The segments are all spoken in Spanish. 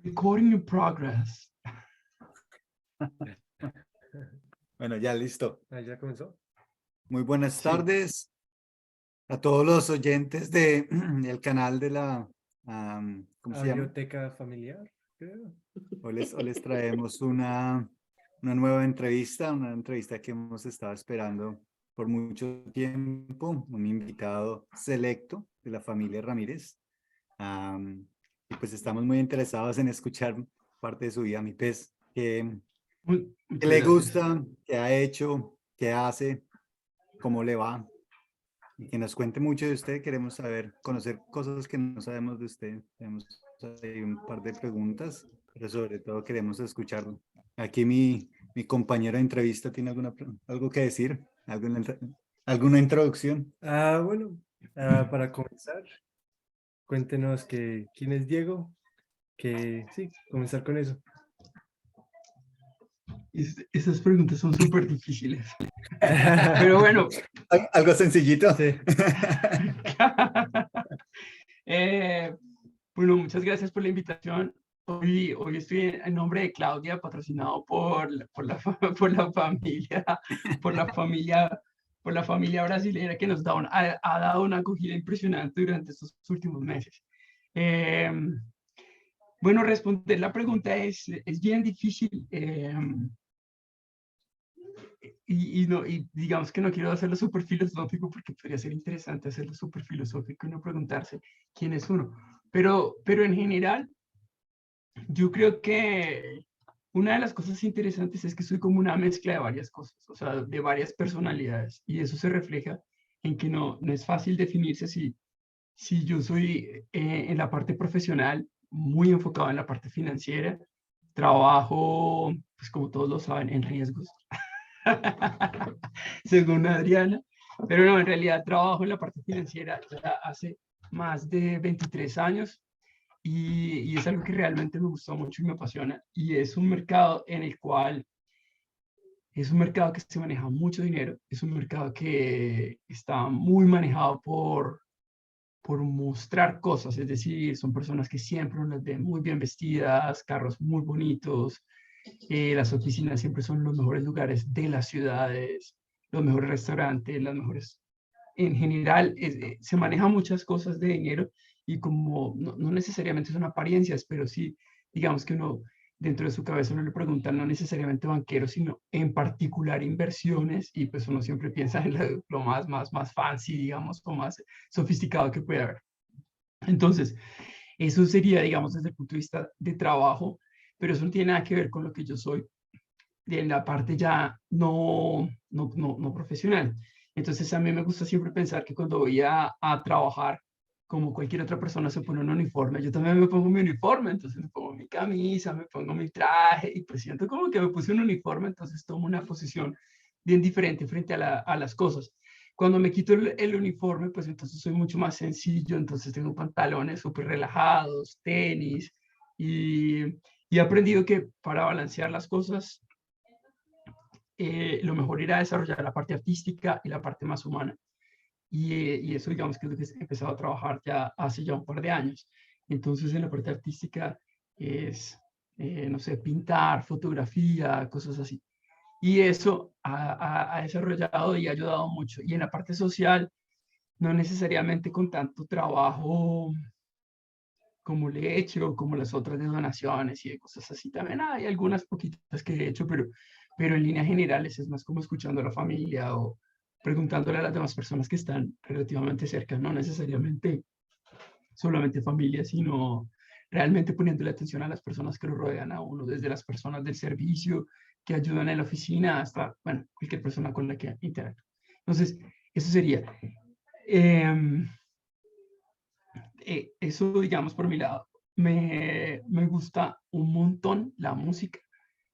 Recording in progress. Bueno, ya listo. ¿Ya comenzó? Muy buenas Sí. tardes a todos los oyentes del canal de la, ¿cómo se llama? Biblioteca familiar, creo. Hoy les traemos una nueva entrevista, una entrevista que hemos estado esperando por mucho tiempo, un invitado selecto de la familia Ramírez. Y pues estamos muy interesados en escuchar parte de su vida, mi pez, qué Muchas le gracias. gusta, qué ha hecho, qué hace, cómo le va. Y que nos cuente mucho de usted. Queremos saber, conocer cosas que no sabemos de usted. Tenemos ahí un par de preguntas, pero sobre todo queremos escucharlo. Aquí mi compañero de entrevista tiene algo que decir, alguna introducción. Bueno, para comenzar, cuéntenos quién es Diego, sí, comenzar con eso. Esas preguntas son súper difíciles. Pero bueno. Algo sencillito. Sí. Bueno, muchas gracias por la invitación. Hoy estoy en nombre de Claudia, patrocinado por la familia brasileña que nos ha dado una acogida impresionante durante estos últimos meses. Bueno, responder la pregunta es bien difícil. Y digamos que no quiero hacerlo súper filosófico porque podría ser interesante hacerlo súper filosófico y no preguntarse quién es uno. Pero en general, yo creo que una de las cosas interesantes es que soy como una mezcla de varias cosas, o sea, de varias personalidades. Y eso se refleja en que no es fácil definirse si yo soy en la parte profesional muy enfocado en la parte financiera, trabajo, pues como todos lo saben, en riesgos. Según Adriana, pero no, en realidad trabajo en la parte financiera ya hace más de 23 años y es algo que realmente me gustó mucho y me apasiona, y es un mercado en el cual es un mercado que se maneja mucho dinero, es un mercado que está muy manejado por mostrar cosas, es decir, son personas que siempre uno las ve muy bien vestidas, carros muy bonitos, las oficinas siempre son los mejores lugares de las ciudades, los mejores restaurantes, las mejores... En general, se manejan muchas cosas de dinero y como no necesariamente son apariencias, pero sí, digamos que uno dentro de su cabeza uno le pregunta no necesariamente banquero, sino en particular inversiones, y pues uno siempre piensa en lo más fancy, digamos, o más sofisticado que puede haber. Entonces, eso sería, digamos, desde el punto de vista de trabajo, pero eso no tiene nada que ver con lo que yo soy en la parte ya no profesional. Entonces, a mí me gusta siempre pensar que cuando voy a trabajar, como cualquier otra persona se pone un uniforme, yo también me pongo mi uniforme, entonces me pongo mi camisa, me pongo mi traje, y pues siento como que me puse un uniforme, entonces tomo una posición bien diferente frente a las cosas. Cuando me quito el uniforme, pues entonces soy mucho más sencillo, entonces tengo pantalones súper relajados, tenis, y he aprendido que para balancear las cosas, lo mejor era desarrollar la parte artística y la parte más humana. Y eso, digamos, que es lo que he empezado a trabajar ya hace ya un par de años. Entonces, en la parte artística es, no sé, pintar, fotografía, cosas así. Y eso ha desarrollado y ha ayudado mucho. Y en la parte social, no necesariamente con tanto trabajo como le he hecho, como las otras de donaciones y de cosas así. También hay algunas poquitas que he hecho, pero en líneas generales es más como escuchando a la familia o preguntándole a las demás personas que están relativamente cerca, no necesariamente solamente familia, sino realmente poniéndole atención a las personas que lo rodean a uno, desde las personas del servicio que ayudan en la oficina hasta, bueno, cualquier persona con la que interactúe. Entonces, eso sería. Eso, digamos, por mi lado. Me gusta un montón la música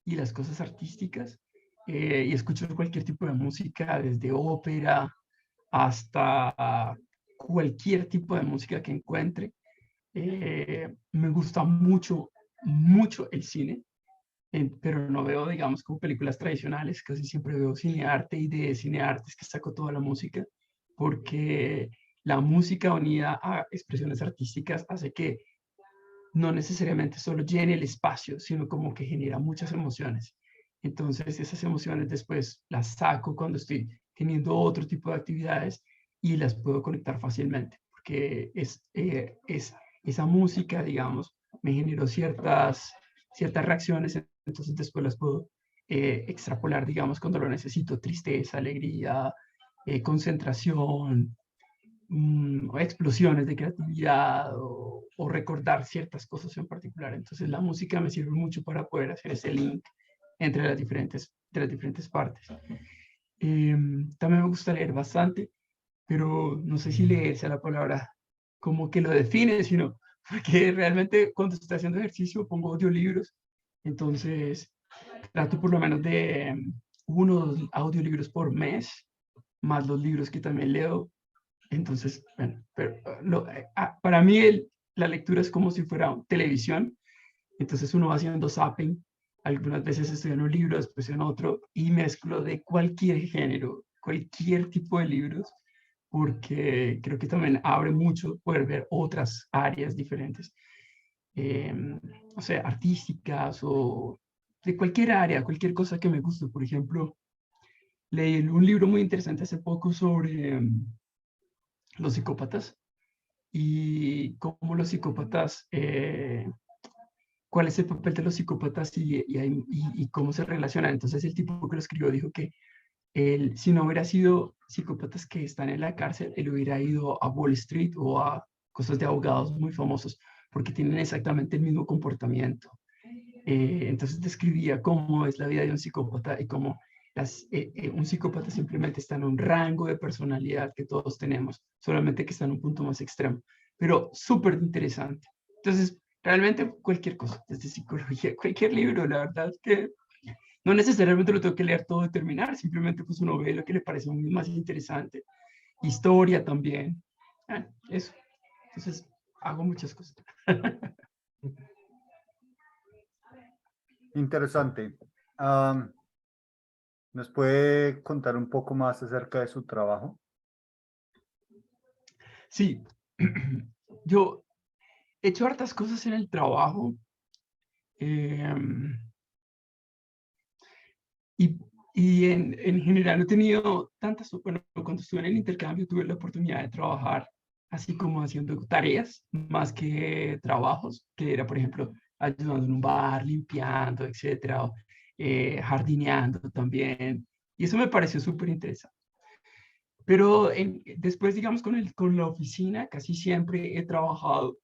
y las cosas artísticas, y escucho cualquier tipo de música, desde ópera hasta cualquier tipo de música que encuentre. Me gusta mucho el cine, pero no veo, digamos, como películas tradicionales, casi siempre veo cinearte, y de cinearte es que saco toda la música, porque la música unida a expresiones artísticas hace que no necesariamente solo llene el espacio, sino como que genera muchas emociones. Entonces esas emociones después las saco cuando estoy teniendo otro tipo de actividades y las puedo conectar fácilmente, porque esa música, digamos, me generó ciertas reacciones, entonces después las puedo extrapolar, digamos, cuando lo necesito: tristeza, alegría, concentración, o explosiones de creatividad, o recordar ciertas cosas en particular. Entonces la música me sirve mucho para poder hacer ese link entre las diferentes partes. También me gusta leer bastante, pero no sé si leer sea la palabra como que lo define, sino porque realmente cuando estoy haciendo ejercicio pongo audiolibros, entonces trato por lo menos de unos audiolibros por mes, más los libros que también leo. Entonces, bueno, pero para mí la lectura es como si fuera televisión, entonces uno va haciendo zapping, algunas veces estoy en un libro, después en otro, y mezclo de cualquier género, cualquier tipo de libros, porque creo que también abre mucho poder ver otras áreas diferentes, eh, o sea, artísticas o de cualquier área, cualquier cosa que me guste. Por ejemplo, leí un libro muy interesante hace poco sobre los psicópatas y cómo los psicópatas, cuál es el papel de los psicópatas y cómo se relacionan. Entonces el tipo que lo escribió dijo que él, si no hubiera sido psicópatas que están en la cárcel, él hubiera ido a Wall Street o a cosas de abogados muy famosos, porque tienen exactamente el mismo comportamiento. Entonces describía cómo es la vida de un psicópata y cómo un psicópata simplemente está en un rango de personalidad que todos tenemos, solamente que está en un punto más extremo, pero súper interesante. Entonces, realmente cualquier cosa, desde psicología, cualquier libro, la verdad es que no necesariamente lo tengo que leer todo y terminar, simplemente pues uno ve lo que le parece más interesante. Historia también, eso. Entonces, hago muchas cosas. Interesante. ¿Nos puede contar un poco más acerca de su trabajo? Sí, yo he hecho hartas cosas en el trabajo, eh, y en general no he tenido tantas, bueno, cuando estuve en el intercambio tuve la oportunidad de trabajar así como haciendo tareas más que trabajos, que era, por ejemplo, ayudando en un bar, limpiando, etcétera, o, jardineando también, y eso me pareció súper interesante. Pero después, digamos, con la oficina, casi siempre he trabajado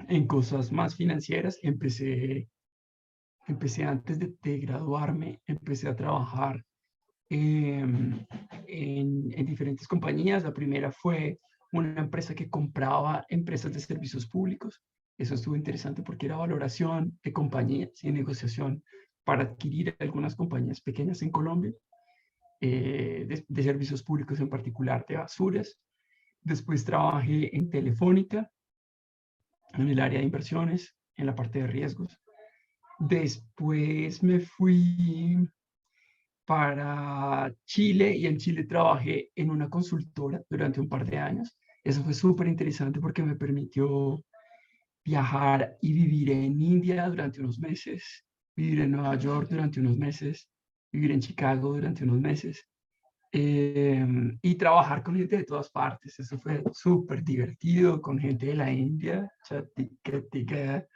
en cosas más financieras. Empecé antes de graduarme, empecé a trabajar en diferentes compañías. La primera fue una empresa que compraba empresas de servicios públicos. Eso estuvo interesante porque era valoración de compañías y negociación para adquirir algunas compañías pequeñas en Colombia, de servicios públicos, en particular de basuras. Después trabajé en Telefónica, en el área de inversiones, en la parte de riesgos. Después me fui para Chile y en Chile trabajé en una consultora durante un par de años. Eso fue súper interesante porque me permitió viajar y vivir en India durante unos meses, vivir en Nueva York durante unos meses, vivir en Chicago durante unos meses, y trabajar con gente de todas partes. Eso fue súper divertido, con gente de la India, chatica, tica,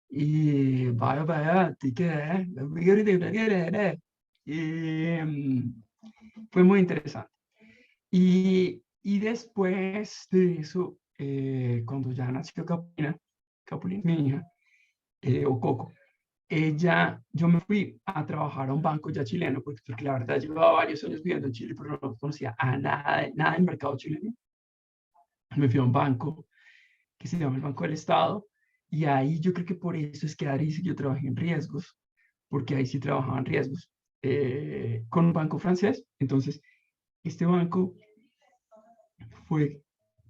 y vaya, vaya, tica, y fue muy interesante. Y después de eso, cuando ya nació Capulina, mi hija, o Coco, yo me fui a trabajar a un banco ya chileno, porque la verdad llevaba varios años viviendo en Chile, pero no conocía a nada del mercado chileno. Me fui a un banco que se llama el Banco del Estado, y ahí yo creo que por eso es que Ari dice que yo trabajé en riesgos, porque ahí sí trabajaba en riesgos, con un banco francés. Entonces, este banco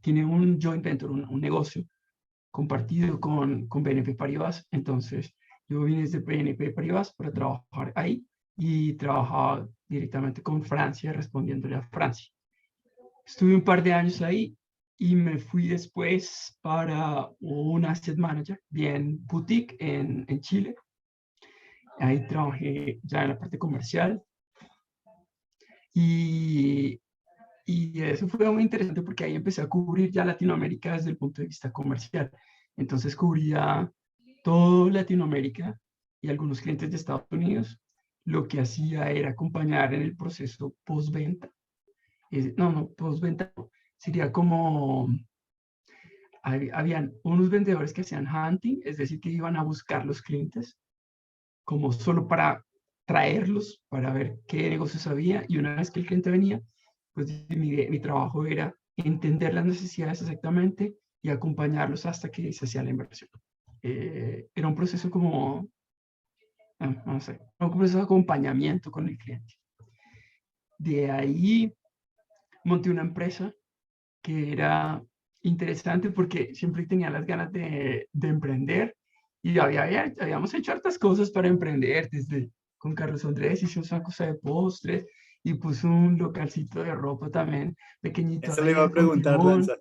tiene un joint venture, un negocio compartido con BNP Paribas. Entonces, yo vine desde BNP Paribas para trabajar ahí y trabajaba directamente con Francia, respondiéndole a Francia. Estuve un par de años ahí y me fui después para un asset manager bien boutique en Chile. Ahí trabajé ya en la parte comercial y, y eso fue muy interesante porque ahí empecé a cubrir ya Latinoamérica desde el punto de vista comercial. Entonces cubría todo Latinoamérica y algunos clientes de Estados Unidos. Lo que hacía era acompañar en el proceso postventa. No, postventa no. Sería como, habían unos vendedores que hacían hunting, es decir, que iban a buscar los clientes como solo para traerlos, para ver qué negocios había, y una vez que el cliente venía, pues mi trabajo era entender las necesidades exactamente y acompañarlos hasta que se hacía la inversión. Era un proceso como, no sé, un proceso de acompañamiento con el cliente. De ahí monté una empresa que era interesante porque siempre tenía las ganas de emprender y habíamos hecho hartas cosas para emprender, desde con Carlos Andrés hicimos una cosa de postres y puso un localcito de ropa también pequeñito Eso le ahí iba a en preguntar, Fontibón. Lanza.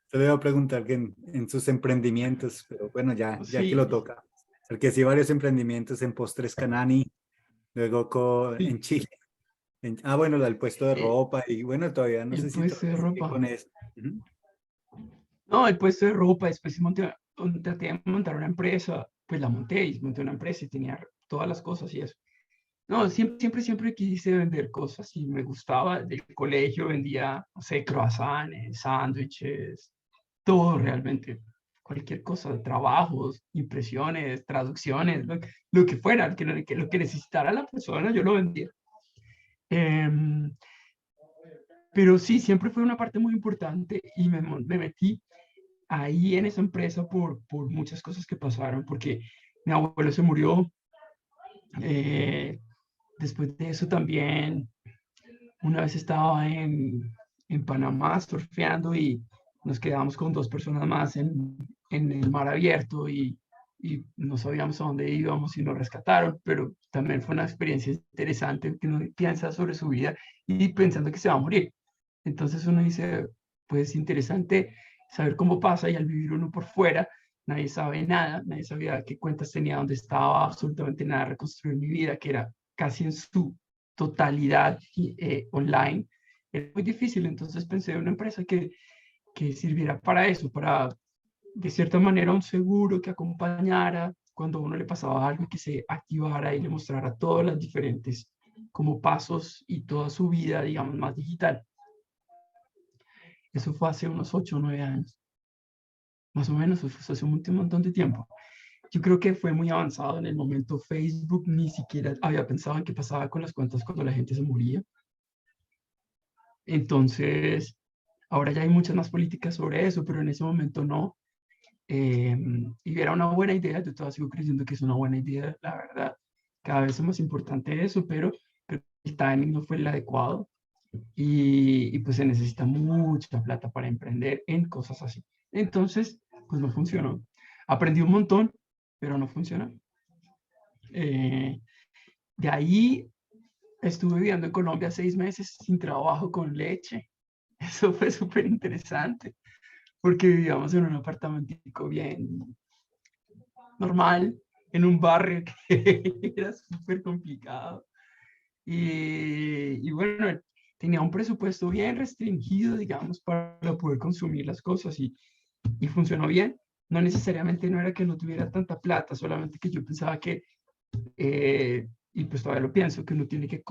Se le iba a preguntar que en sus emprendimientos, pero bueno, ya que lo Sí, toca. Porque sí, varios emprendimientos en Postres Canani, luego sí, en Chile. Bueno, el puesto de eh, ropa y bueno, todavía no el sé si puesto todavía de sigue ropa. con eso. Ujú. No, el puesto de ropa, después traté de montar una empresa, pues la monté y monté una empresa y tenía todas las cosas y eso. No, siempre quise vender cosas y me gustaba. Del colegio vendía, no sé, croissants, sándwiches, todo realmente. Cualquier cosa, trabajos, impresiones, traducciones, lo que fuera, lo que necesitara la persona, yo lo vendía. Em, pero sí, siempre fue una parte muy importante y me metí ahí en esa empresa por muchas cosas que pasaron, porque mi abuelo se murió. eh, Después de eso también una vez estaba en Panamá surfeando y nos quedamos con dos personas más en el mar abierto y no sabíamos a dónde íbamos y nos rescataron, pero también fue una experiencia interesante que uno piensa sobre su vida y pensando que se va a morir. Entonces uno dice, pues interesante saber cómo pasa y al vivir uno por fuera, nadie sabe nada, nadie sabía qué cuentas tenía, dónde estaba, absolutamente nada, reconstruir mi vida, que era casi en su totalidad online, era muy difícil. Entonces pensé en una empresa que sirviera para eso, para de cierta manera un seguro que acompañara cuando a uno le pasaba algo, que se activara y le mostrara todas las diferentes como pasos y toda su vida, digamos, más digital. Eso fue hace unos 8 o 9 años, más o menos, eso fue hace un montón de tiempo. Yo creo que fue muy avanzado en el momento. Facebook ni siquiera había pensado en qué pasaba con las cuentas cuando la gente se moría. Entonces, ahora ya hay muchas más políticas sobre eso, pero en ese momento no. Y era una buena idea, yo todavía sigo creyendo que es una buena idea, la verdad. Cada vez es más importante eso, pero el timing no fue el adecuado y pues se necesita mucha plata para emprender en cosas así. Entonces, pues no funcionó. Aprendí un montón, pero no funcionó. Eh, de ahí estuve viviendo en Colombia 6 meses sin trabajo con leche. Eso fue súper interesante porque vivíamos en un apartamentico bien normal, en un barrio que era súper complicado. Y bueno, tenía un presupuesto bien restringido, digamos, para poder consumir las cosas y funcionó bien. No necesariamente no era que no tuviera tanta plata, solamente que yo pensaba que, y pues todavía lo pienso, que uno tiene que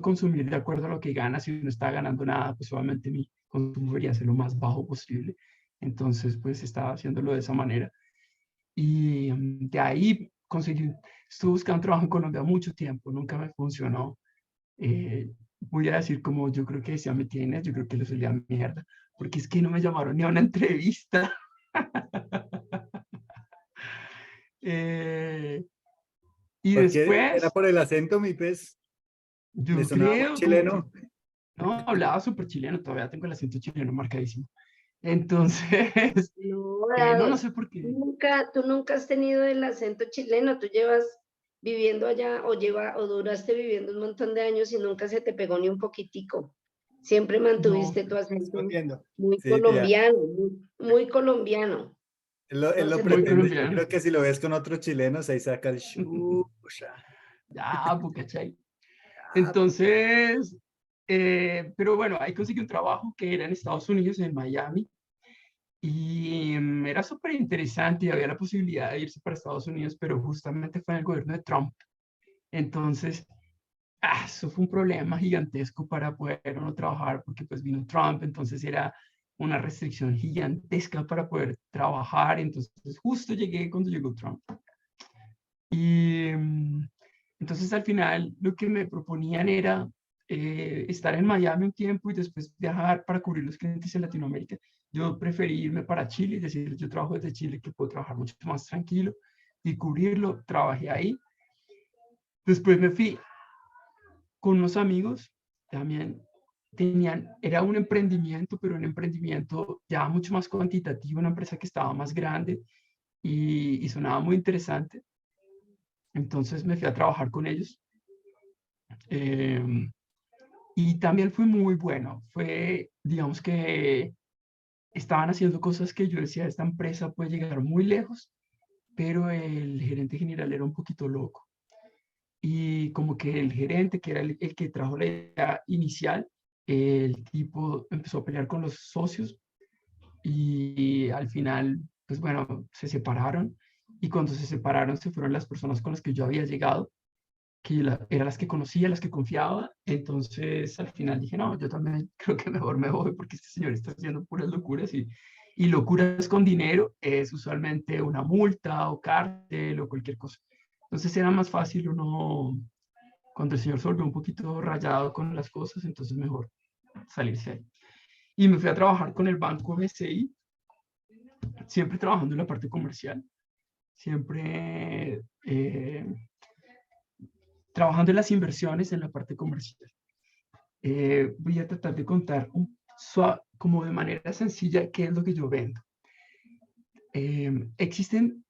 consumir de acuerdo a lo que gana. Si no está ganando nada, pues obviamente mi consumo debería ser lo más bajo posible. Entonces, pues estaba haciéndolo de esa manera. Y de ahí estuve buscando trabajo en Colombia mucho tiempo, nunca me funcionó. Voy a decir como yo creo que decía me tienes, yo creo que lo solía mierda, porque es que no me llamaron ni a una entrevista. Eh, y ¿Por qué? ¿Era después, por el acento, mi pez? ¿Le yo sonaba muy creo, chileno? no, hablaba súper chileno, todavía tengo el acento chileno marcadísimo. Entonces, No, no Dados, sé por qué. tú nunca has tenido el acento chileno, tú llevas viviendo allá o duraste viviendo un montón de años y nunca se te pegó ni un poquitico. Siempre No, mantuviste tu acento Respondiendo. muy Sí, ya. colombiano, muy colombiano. Él No lo se te muy pretende. Yo colombiano. creo que si lo ves con otros chilenos, ahí saca el shusha. Ya, ¿cachai? Ah, Entonces, pero bueno, ahí conseguí un trabajo que era en Estados Unidos, en Miami, y era súper interesante y había la posibilidad de irse para Estados Unidos, pero justamente fue en el gobierno de Trump. Entonces, eso fue un problema gigantesco para poder uno trabajar, porque pues vino Trump, entonces era una restricción gigantesca para poder trabajar, entonces justo llegué cuando llegó Trump. Y entonces al final lo que me proponían era estar en Miami un tiempo y después viajar para cubrir los clientes en Latinoamérica. Yo preferí irme para Chile, es decir, yo trabajo desde Chile que puedo trabajar mucho más tranquilo y cubrirlo. Trabajé ahí. Después me fui con unos amigos, también era un emprendimiento, pero un emprendimiento ya mucho más cuantitativo, una empresa que estaba más grande y sonaba muy interesante. Entonces me fui a trabajar con ellos. Eh, y también fue muy bueno. Fue, digamos que estaban haciendo cosas que yo decía, esta empresa puede llegar muy lejos, pero el gerente general era un poquito loco. Y como que el gerente, que era el que trajo la idea inicial, el tipo empezó a pelear con los socios y al final, pues bueno, se separaron. Y cuando se separaron, se fueron las personas con las que yo había llegado, que eran las que conocía, las que confiaba. Entonces, al final dije, no, yo también creo que mejor me voy porque este señor está haciendo puras locuras y locuras con dinero es usualmente una multa o cárcel o cualquier cosa. Entonces era más fácil uno, cuando el señor se volvió un poquito rayado con las cosas, entonces mejor salirse ahí. Y me fui a trabajar con el banco BCI, siempre trabajando en la parte comercial, siempre trabajando en las inversiones en la parte comercial. Voy a tratar de contar como de manera sencilla qué es lo que yo vendo. Existen,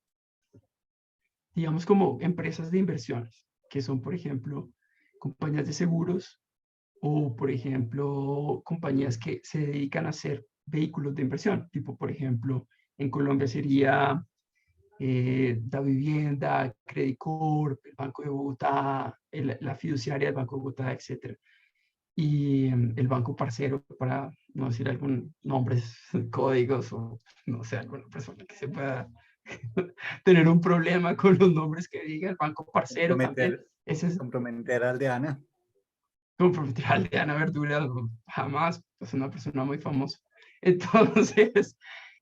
digamos, como empresas de inversiones, que son, por ejemplo, compañías de seguros o, por ejemplo, compañías que se dedican a hacer vehículos de inversión, tipo, por ejemplo, en Colombia sería Da Vivienda, Credit Corp, el Banco de Bogotá, la fiduciaria del Banco de Bogotá, etcétera. Y el banco parcero, para no decir algún nombres, códigos o no sé, alguna persona que se pueda tener un problema con los nombres que diga, el banco parcero también. Ese es comprometer a Aldeana. comprometer a Aldeana Verdura, jamás, es una persona muy famosa. Entonces,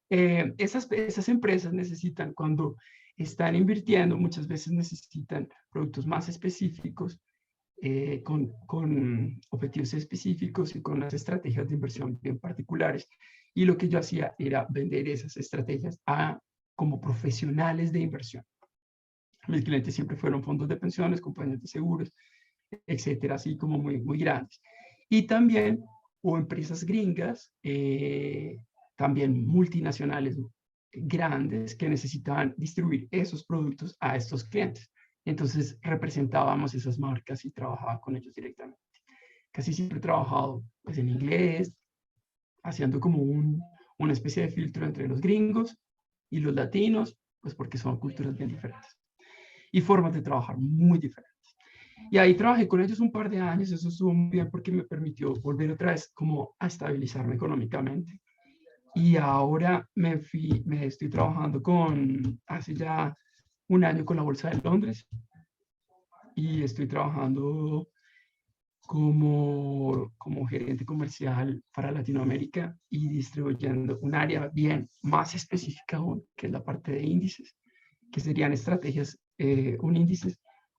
esas empresas necesitan, cuando están invirtiendo, muchas veces necesitan productos más específicos con objetivos específicos y con unas estrategias de inversión bien particulares. Y lo que yo hacía era vender esas estrategias como profesionales de inversión. Mis clientes siempre fueron fondos de pensiones, compañías de seguros, etcétera, así como muy, muy grandes. Y también, o empresas gringas, también multinacionales grandes que necesitaban distribuir esos productos a estos clientes. Entonces representábamos esas marcas y trabajaba con ellos directamente. Casi siempre he trabajado pues, en inglés, haciendo como una especie de filtro entre los gringos y los latinos, pues porque son culturas bien diferentes y formas de trabajar muy diferentes. Y ahí trabajé con ellos un par de años, eso estuvo muy bien porque me permitió volver otra vez como a estabilizarme económicamente. Y ahora me estoy trabajando hace ya un año con la Bolsa de Londres y estoy trabajando como gerente comercial para Latinoamérica y distribuyendo un área bien más específica aún, que es la parte de índices, que serían estrategias, un índice,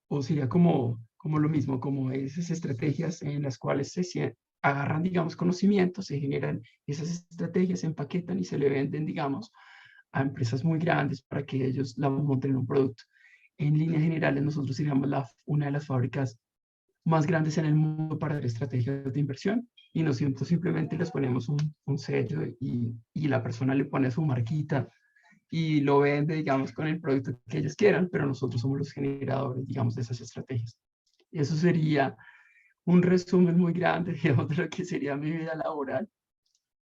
o sería como lo mismo, como esas estrategias en las cuales se agarran, digamos, conocimientos, se generan esas estrategias, se empaquetan y se le venden, digamos, a empresas muy grandes para que ellos la monten en un producto. En líneas generales, nosotros seríamos una de las fábricas más grandes en el mundo para hacer estrategias de inversión y nosotros simplemente les ponemos un sello y la persona le pone su marquita y lo vende, digamos, con el producto que ellos quieran, pero nosotros somos los generadores, digamos, de esas estrategias. Eso sería un resumen muy grande, digamos, de lo que sería mi vida laboral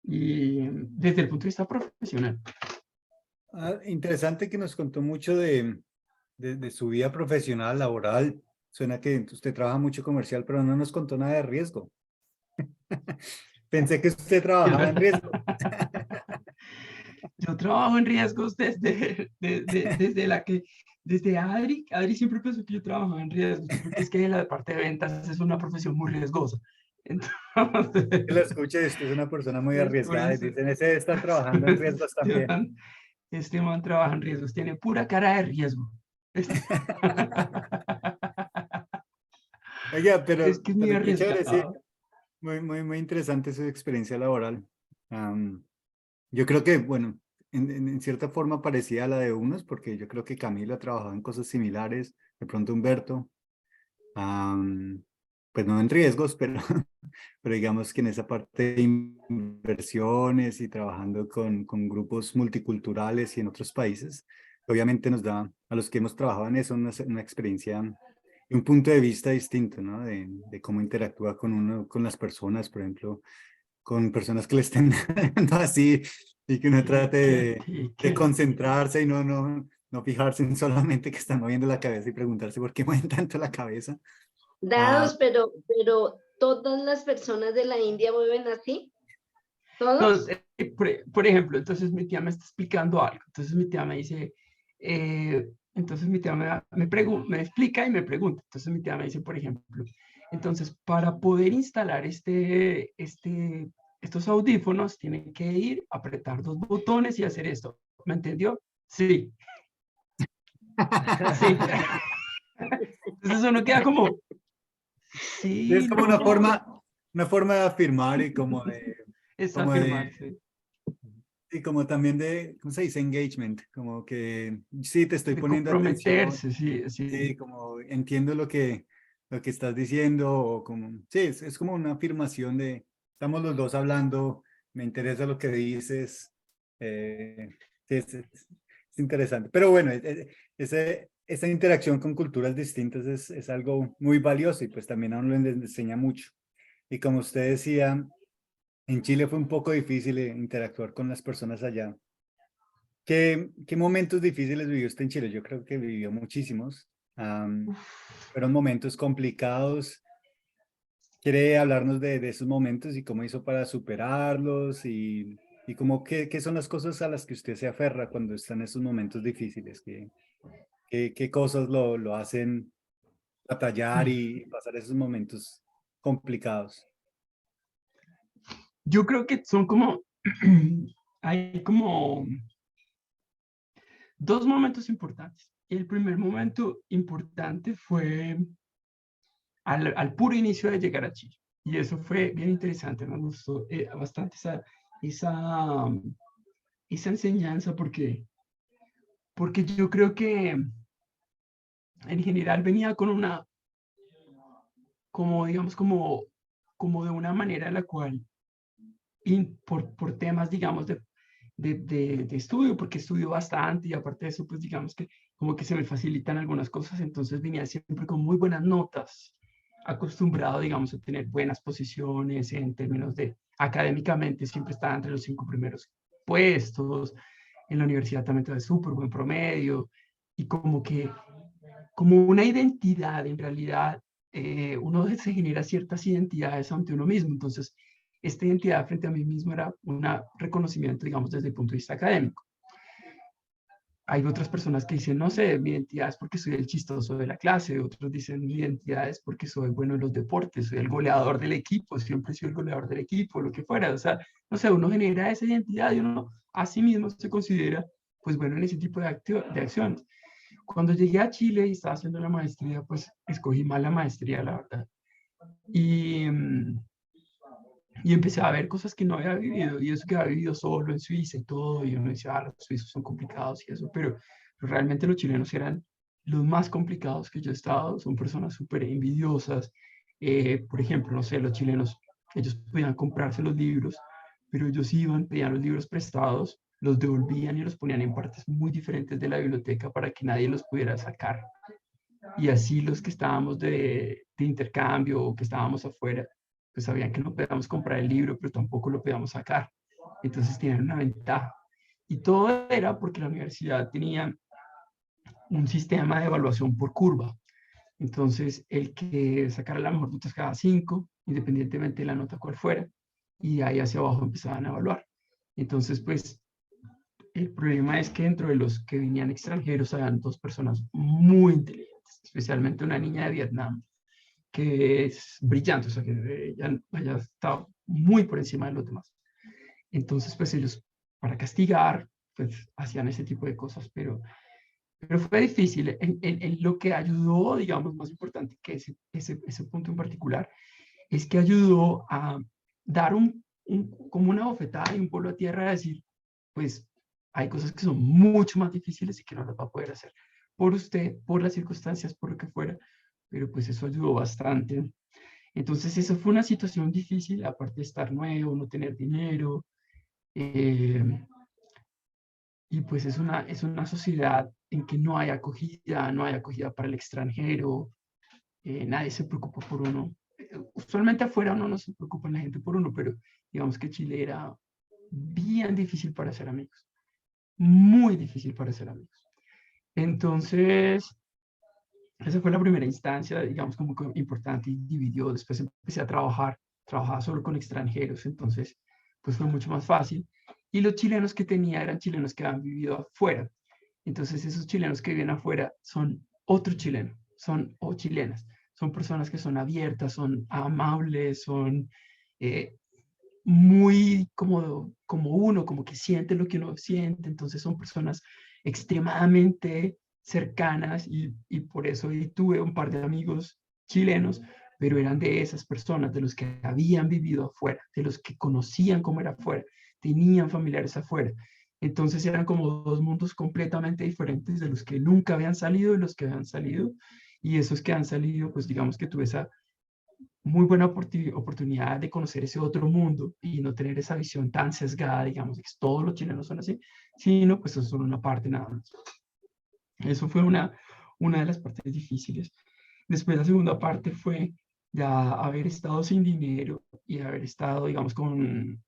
y desde el punto de vista profesional. Interesante que nos contó mucho de su vida profesional, laboral. Suena que usted trabaja mucho comercial, pero no nos contó nada de riesgo. Pensé que usted Y es trabajaba en verdad. riesgo. Yo trabajo en riesgos desde Adri. Adri siempre pensó que yo trabajaba en riesgos, porque es que la parte de ventas es una profesión muy riesgosa. Que lo Entonces, escuche, usted es una persona muy es por arriesgada y eso. dicen, ese debe estar trabajando en riesgos también. Este man trabaja en riesgos, tiene pura cara de riesgo. Oiga, Es que es muy pero qué chévere, sí. arriesgado. Muy interesante su experiencia laboral. Yo creo que, bueno, en cierta forma parecía a la de unos, porque yo creo que Camilo ha trabajado en cosas similares, de pronto Humberto, pues no en riesgos, pero, pero digamos que en esa parte de inversiones y trabajando con grupos multiculturales y en otros países, obviamente nos da a los que hemos trabajado en eso una experiencia y un punto de vista distinto, ¿no? De cómo interactúa con uno, con las personas, por ejemplo, con personas que le estén dando así y que uno trate de Pique. concentrarse y no fijarse en solamente que están moviendo la cabeza y preguntarse por qué mueven tanto la cabeza. Dados, pero todas las personas de la India mueven así, No, todos. por ejemplo, entonces mi tía me está explicando algo. Entonces mi tía me dice, entonces mi tía me explica y me pregunta. Entonces mi tía me dice, por ejemplo, entonces para poder instalar estos audífonos, tienen que ir, apretar dos botones y hacer esto. ¿Me entendió? Sí, sí. Entonces uno queda como, Es sí, como no. una forma de afirmar y Es como de, afirmarse, y como también de, ¿cómo se dice? Engagement, como que sí, te estoy de poniendo atención, comprometerse, sí, sí. sí, como entiendo lo que estás diciendo, o como, sí, es como una afirmación de, estamos los dos hablando, me interesa lo que dices, sí, es interesante. Pero bueno, esa interacción con culturas distintas es algo muy valioso y pues también a uno le enseña mucho. Y como usted decía, en Chile fue un poco difícil interactuar con las personas allá. ¿Qué momentos difíciles vivió usted en Chile? Yo creo que vivió muchísimos. Fueron momentos complicados. ¿Quiere hablarnos de esos momentos y cómo hizo para superarlos y cómo qué son las cosas a las que usted se aferra cuando están en esos momentos difíciles? ¿Qué cosas lo hacen batallar y pasar esos momentos complicados? Yo creo que son como, hay como dos momentos importantes. El primer momento importante fue al puro inicio de llegar a Chile. Y eso fue bien interesante, me gustó bastante esa, esa enseñanza porque yo creo que en general venía con una, como digamos, como de una manera en la cual, por temas, digamos, de estudio, porque estudio bastante y aparte de eso, pues digamos que como que se me facilitan algunas cosas, entonces venía siempre con muy buenas notas, acostumbrado, digamos, a tener buenas posiciones en términos de académicamente, siempre estaba entre los 5 primeros puestos, en la universidad también tuve súper buen promedio y como una identidad en realidad, uno se genera ciertas identidades ante uno mismo, entonces esta identidad frente a mí mismo era un reconocimiento, digamos, desde el punto de vista académico. Hay otras personas que dicen, no sé, mi identidad es porque soy el chistoso de la clase, otros dicen, mi identidad es porque soy bueno en los deportes, soy el goleador del equipo, siempre soy el goleador del equipo, lo que fuera, o sea, no sé, uno genera esa identidad y uno a sí mismo se considera, pues bueno, en ese tipo de acciones. Cuando llegué a Chile y estaba haciendo la maestría, pues escogí mal la maestría, la verdad. Y, y empecé a ver cosas que no había vivido, y eso que había vivido solo en Suiza y todo, y uno dice, ah, los suizos son complicados y eso, pero realmente los chilenos eran los más complicados que yo he estado, son personas súper envidiosas. Por ejemplo, no sé, los chilenos, ellos podían comprarse los libros, pero ellos iban, pedían los libros prestados, los devolvían y los ponían en partes muy diferentes de la biblioteca para que nadie los pudiera sacar. y así los que estábamos de intercambio o que estábamos afuera, pues sabían que no podíamos comprar el libro, pero tampoco lo podíamos sacar. Entonces tenían una ventaja. Y todo era porque la universidad tenía un sistema de evaluación por curva. Entonces, el que sacara la mejor nota cada 5, independientemente de la nota cual fuera, y ahí hacia abajo empezaban a evaluar. Entonces, pues, el problema es que dentro de los que venían extranjeros habían 2 personas muy inteligentes, especialmente una niña de Vietnam, que es brillante, o sea, que ella haya estado muy por encima de los demás. Entonces, pues ellos, para castigar, pues hacían ese tipo de cosas, pero fue difícil. En lo que ayudó, digamos, más importante que ese punto en particular, es que ayudó a dar como una bofetada y un polvo a tierra, a decir, pues hay cosas que son mucho más difíciles y que no las va a poder hacer por usted, por las circunstancias, por lo que fuera, pero pues eso ayudó bastante. Entonces, eso fue una situación difícil, aparte de estar nuevo, no tener dinero, eh, y pues es una sociedad en que no hay acogida para el extranjero, nadie se preocupa por uno. Usualmente afuera uno no se preocupa la gente por uno, pero digamos que Chile era bien difícil para ser amigos, muy difícil para ser amigos. Entonces, esa fue la primera instancia, digamos, como que importante y dividió. Después empecé a trabajaba solo con extranjeros, entonces, pues fue mucho más fácil. Y los chilenos que tenía eran chilenos que habían vivido afuera. Entonces, esos chilenos que viven afuera son otro chileno, son o chilenas. Son personas que son abiertas, son amables, son eh, muy como uno, como que siente lo que uno siente. Entonces, son personas extremadamente cercanas y por eso tuve un par de amigos chilenos, pero eran de esas personas, de los que habían vivido afuera, de los que conocían cómo era afuera, tenían familiares afuera. Entonces eran como 2 mundos completamente diferentes de los que nunca habían salido y los que habían salido. Y esos que han salido, pues digamos que tuve esa muy buena oportunidad de conocer ese otro mundo y no tener esa visión tan sesgada, digamos, de que todos los chilenos son así, sino pues eso es solo una parte nada más. Eso fue una de las partes difíciles. Después la segunda parte fue ya haber estado sin dinero y haber estado, digamos, con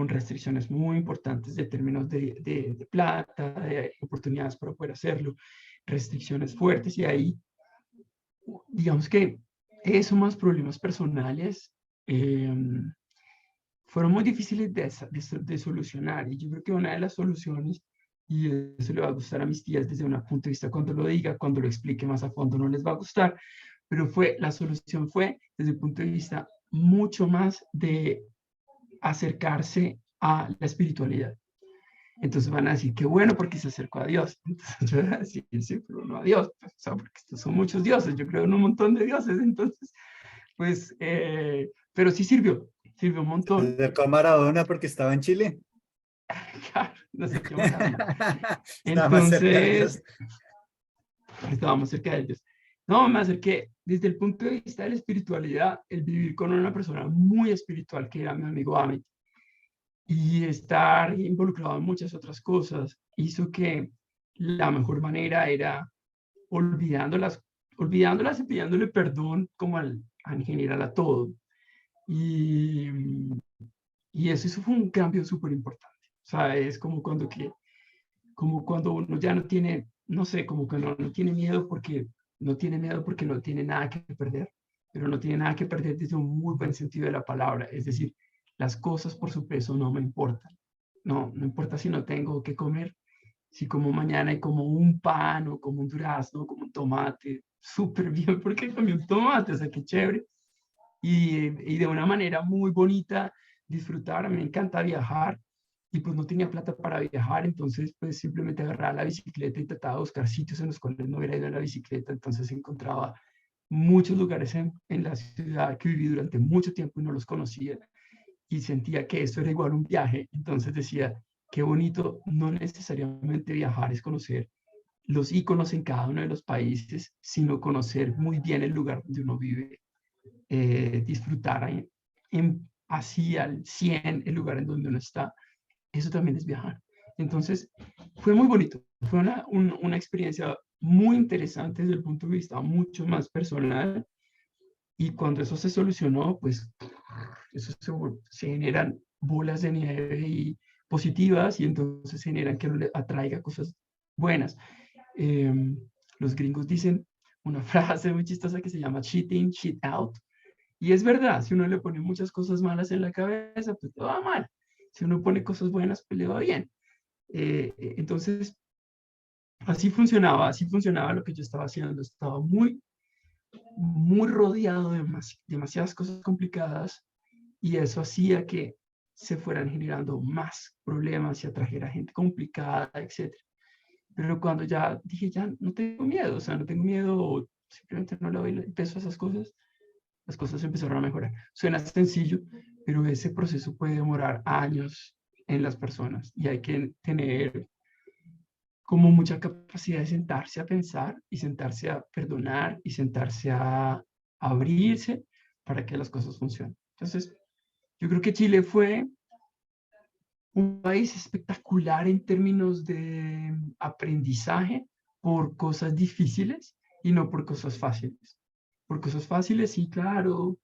restricciones muy importantes de términos de plata, de oportunidades para poder hacerlo, restricciones fuertes y ahí, digamos que eso más problemas personales eh, fueron muy difíciles de solucionar y yo creo que una de las soluciones, y eso le va a gustar a mis tías desde un punto de vista cuando lo diga, cuando lo explique más a fondo no les va a gustar, pero la solución fue desde el punto de vista mucho más de acercarse a la espiritualidad. Entonces van a decir, qué bueno porque se acercó a Dios. Entonces yo voy a decir, sí, pero no a Dios, pues, o sea, porque estos son muchos dioses, yo creo en un montón de dioses, entonces, pues, pero sí sirvió un Se montón. acercó a Maradona porque estaba en Chile. Claro, no sé qué Maradona. Estaba más cerca de Dios. Entonces, estábamos cerca de ellos. No, me acerqué desde el punto de vista de la espiritualidad, el vivir con una persona muy espiritual que era mi amigo Amit y estar involucrado en muchas otras cosas hizo que la mejor manera era olvidándolas, olvidándolas y pidiéndole perdón como en general a todo. Y, y eso fue un cambio súper importante. O sea, es como cuando uno ya no tiene, no sé, como que no tiene miedo porque no tiene miedo porque no tiene nada que perder, pero no tiene nada que perder desde un muy buen sentido de la palabra. Es decir, las cosas por su peso no me importan. No importa si no tengo que comer, si como mañana y como un pan o como un durazno, como un tomate, súper bien porque comí un tomate, o sea, qué chévere. Y de una manera muy bonita disfrutar, a mí me encanta viajar y pues no tenía plata para viajar, entonces pues simplemente agarraba la bicicleta y trataba de buscar sitios en los cuales no hubiera ido en la bicicleta, entonces encontraba muchos lugares en la ciudad que viví durante mucho tiempo y no los conocía y sentía que esto era igual un viaje, entonces decía, qué bonito, no necesariamente viajar es conocer los iconos en cada uno de los países, sino conocer muy bien el lugar donde uno vive, disfrutar así al 100 el lugar en donde uno está, eso también es viajar. Entonces, fue muy bonito, fue una experiencia muy interesante desde el punto de vista mucho más personal. Y cuando eso se solucionó, pues eso se generan bolas de nieve y positivas y entonces se generan que uno le atraiga cosas buenas. Eh, los gringos dicen una frase muy chistosa que se llama shit in, shit out. Y es verdad, si uno le pone muchas cosas malas en la cabeza, pues le va mal. Si uno pone cosas buenas, pues le va bien. Entonces, así funcionaba lo que yo estaba haciendo. Estaba muy rodeado de demasiadas cosas complicadas y eso hacía que se fueran generando más problemas y atrajera gente complicada, etcétera. Pero cuando ya dije, ya no tengo miedo, o sea, no tengo miedo, simplemente no le doy el peso a esas cosas, las cosas empezaron a mejorar. Suena sencillo, pero ese proceso puede demorar años en las personas y hay que tener como mucha capacidad de sentarse a pensar y sentarse a perdonar y sentarse a abrirse para que las cosas funcionen. Entonces, yo creo que Chile fue un país espectacular en términos de aprendizaje por cosas difíciles y no por cosas fáciles. Por cosas fáciles, sí, claro,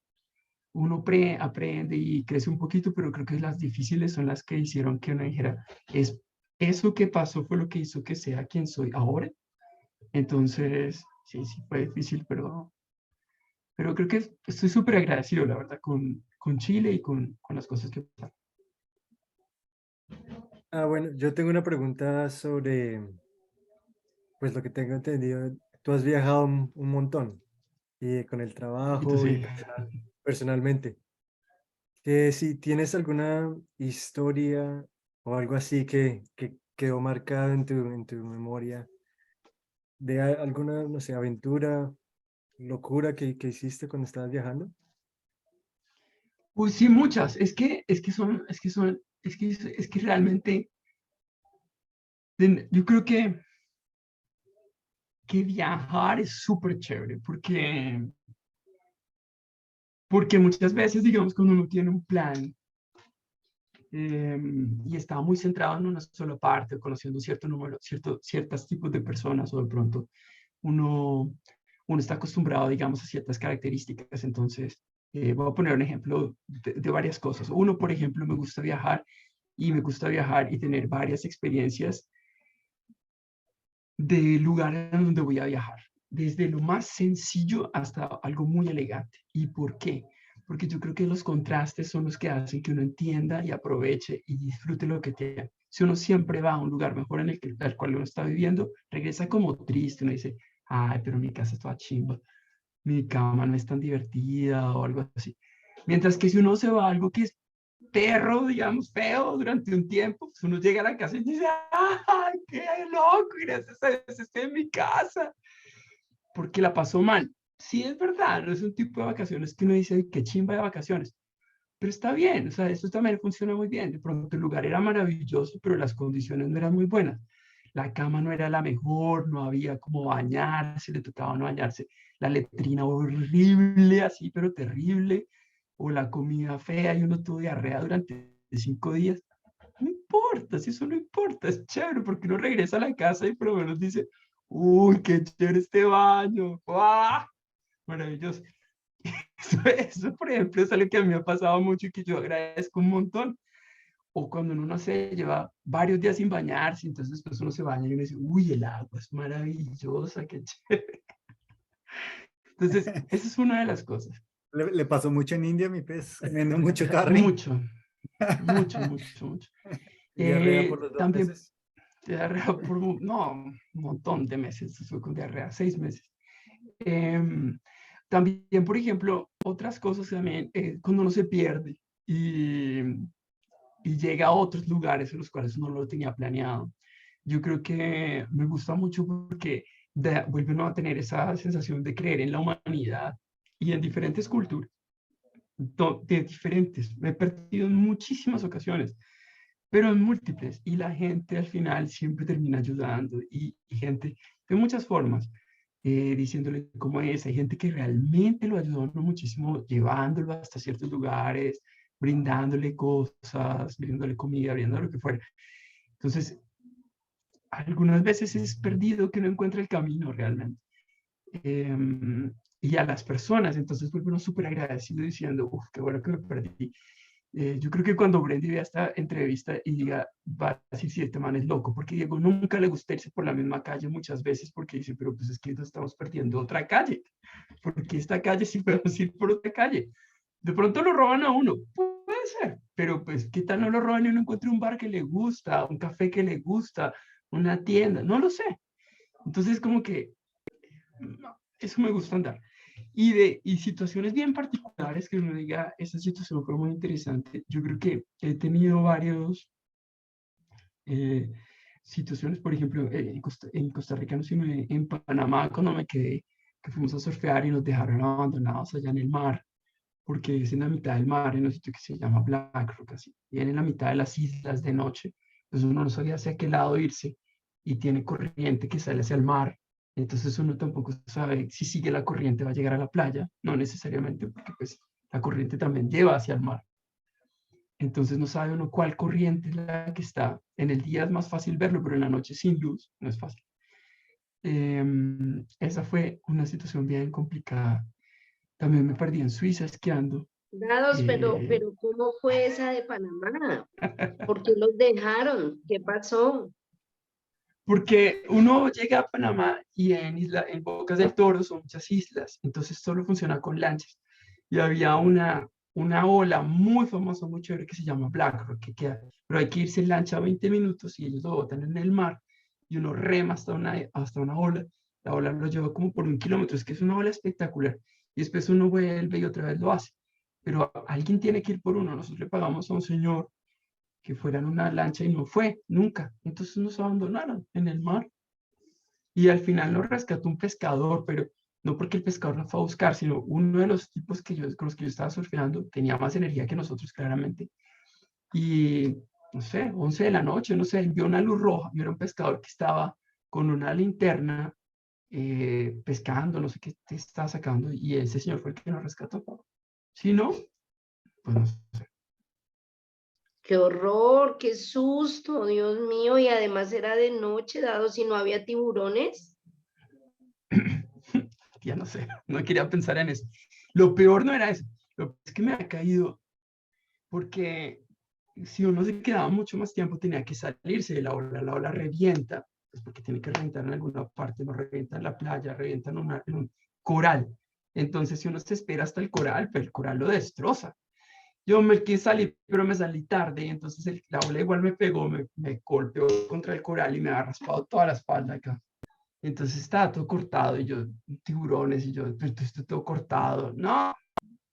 uno aprende y crece un poquito, pero creo que las difíciles son las que hicieron que uno dijera, es, eso que pasó fue lo que hizo que sea quien soy ahora. Entonces, sí, sí, fue difícil, pero creo que estoy súper agradecido, la verdad, con Chile y con las cosas que pasaron. Bueno, yo tengo una pregunta sobre, pues lo que tengo entendido, tú has viajado un montón y con el trabajo y Entonces, personalmente. Si tienes alguna historia o algo así que quedó marcado en tu memoria de alguna, no sé, aventura, locura que hiciste cuando estabas viajando. pues sí, muchas. Es que realmente, yo creo que viajar es súper chévere, porque muchas veces, digamos, cuando uno tiene un plan y está muy centrado en una sola parte, conociendo cierto número, ciertos tipos de personas, o de pronto uno, uno está acostumbrado, digamos, a ciertas características. Entonces, voy a poner un ejemplo de varias cosas. Uno, por ejemplo, me gusta viajar y me gusta viajar y tener varias experiencias de lugares donde voy a viajar, desde lo más sencillo hasta algo muy elegante. ¿Y por qué? Porque yo creo que los contrastes son los que hacen que uno entienda y aproveche y disfrute lo que tiene. Si uno siempre va a un lugar mejor en el cual uno está viviendo, regresa como triste, uno dice, ay, pero mi casa está chimba, mi cama no es tan divertida o algo así. Mientras que si uno se va a algo que es perro, digamos, feo durante un tiempo, pues uno llega a la casa y dice, ¡ay, qué loco! Gracias a Dios estoy en mi casa, porque la pasó mal. Sí, es verdad, no es un tipo de vacaciones que uno dice, qué chimba de vacaciones, pero está bien, o sea, eso también funciona muy bien. De pronto el lugar era maravilloso, pero las condiciones no eran muy buenas. La cama no era la mejor, no había como bañarse, le tocaba no bañarse. La letrina horrible, así, pero terrible. O la comida fea y uno tuvo diarrea durante 5 días. No importa, si eso no importa, es chévere porque uno regresa a la casa y por lo menos dice, uy, qué chévere este baño, ¡guau! Maravilloso. Eso, por ejemplo, es algo que a mí me ha pasado mucho y que yo agradezco un montón. O cuando uno, no sé, lleva varios días sin bañarse, entonces después uno se baña y uno dice, uy, el agua es maravillosa, qué chévere. Entonces, esa es una de las cosas. Le pasó mucho en India, mi pez, comiendo mucho curry. Mucho, mucho, mucho, mucho. Diarrea por los dos También meses. diarrea por, no, un montón de meses, estuve con diarrea, 6 meses. También, por ejemplo, otras cosas también, cuando uno se pierde y, y llega a otros lugares en los cuales uno no lo tenía planeado. Yo creo que me gusta mucho porque vuelve uno a tener esa sensación de creer en la humanidad y en diferentes culturas, de diferentes. Me he perdido en muchísimas ocasiones, pero en múltiples. Y la gente al final siempre termina ayudando y gente de muchas formas. Diciéndole cómo es, hay gente que realmente lo ayudó a uno muchísimo, llevándolo hasta ciertos lugares, brindándole cosas, brindándole comida, brindándole lo que fuera. Entonces, algunas veces es perdido que no encuentra el camino realmente. Y a las personas, entonces vuelve uno súper agradecido diciendo, uff, qué bueno que me perdí. Yo creo que cuando Brendy vea esta entrevista y diga, va a decir si este man es loco, porque Diego nunca le gusta irse por la misma calle muchas veces porque dice, pero pues es que nos estamos perdiendo otra calle, porque esta calle sí podemos ir por otra calle. De pronto lo roban a uno, puede ser, pero pues qué tal no lo roban y uno encuentre un bar que le gusta, un café que le gusta, una tienda, no lo sé. Entonces como que eso me gusta andar. Y situaciones bien particulares que uno diga, esta situación fue muy interesante. Yo creo que he tenido varios eh, situaciones, por ejemplo, en Costa Rica, no sé, en Panamá, cuando me quedé, que fuimos a surfear y nos dejaron abandonados allá en el mar, porque es en la mitad del mar, en un sitio que se llama Black Rock, así, y en la mitad de las islas de noche, pues uno no sabía hacia qué lado irse, y tiene corriente que sale hacia el mar, entonces uno tampoco sabe si sigue la corriente va a llegar a la playa, no necesariamente, porque pues la corriente también lleva hacia el mar. Entonces no sabe uno cuál corriente es la que está. En el día es más fácil verlo, pero en la noche sin luz no es fácil. Esa fue una situación bien complicada. También me perdí en Suiza esquiando. Dados, eh, pero ¿cómo fue esa de Panamá? ¿Por qué los dejaron? ¿Qué pasó? Porque uno llega a Panamá y en Bocas del Toro son muchas islas, entonces solo funciona con lanchas. Y había una ola muy famosa, muy chévere que se llama Black Rock, que queda, pero hay que irse en lancha 20 minutos y ellos lo botan en el mar y uno rema hasta una ola. La ola lo lleva como por 1 kilómetro, es que es una ola espectacular. Y después uno vuelve y otra vez lo hace. Pero alguien tiene que ir por uno. Nosotros le pagamos a un señor que fuera en una lancha y no fue, nunca. Entonces nos abandonaron en el mar y al final nos rescató un pescador, pero no porque el pescador nos fue a buscar, sino uno de los tipos con los que yo estaba surfeando tenía más energía que nosotros claramente. Y no sé, 11 de la noche, no sé, vio una luz roja y era un pescador que estaba con una linterna pescando, no sé qué te estaba sacando y ese señor fue el que nos rescató. Si no, pues no sé. Qué horror, qué susto, Dios mío. Y además era de noche, dado si no había tiburones. Ya no sé, no quería pensar en eso. Lo peor no era eso, lo peor es que me ha caído porque si uno se quedaba mucho más tiempo tenía que salirse de la ola revienta, pues porque tiene que reventar en alguna parte, no revienta en la playa, revienta en un coral. Entonces si uno se espera hasta el coral, pues el coral lo destroza. Yo me quise salir, pero me salí tarde, y entonces la ola igual me pegó, me golpeó contra el coral y me ha raspado toda la espalda acá. Entonces estaba todo cortado y yo, tiburones, y yo, pero esto todo cortado. No,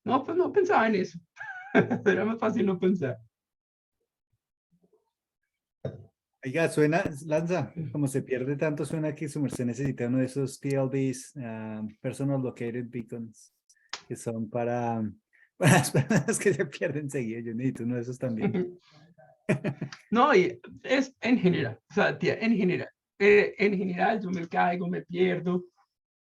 no, pues no pensaba en eso. Era más fácil no pensar. Oiga, suena, Lanza, como se pierde tanto, suena que su merced necesita uno de esos PLBs, Personal Located Beacons, que son para las personas que se pierden seguido. Yo necesito uno de esos también. No, y es en general, o sea, tía, en general yo me caigo, me pierdo,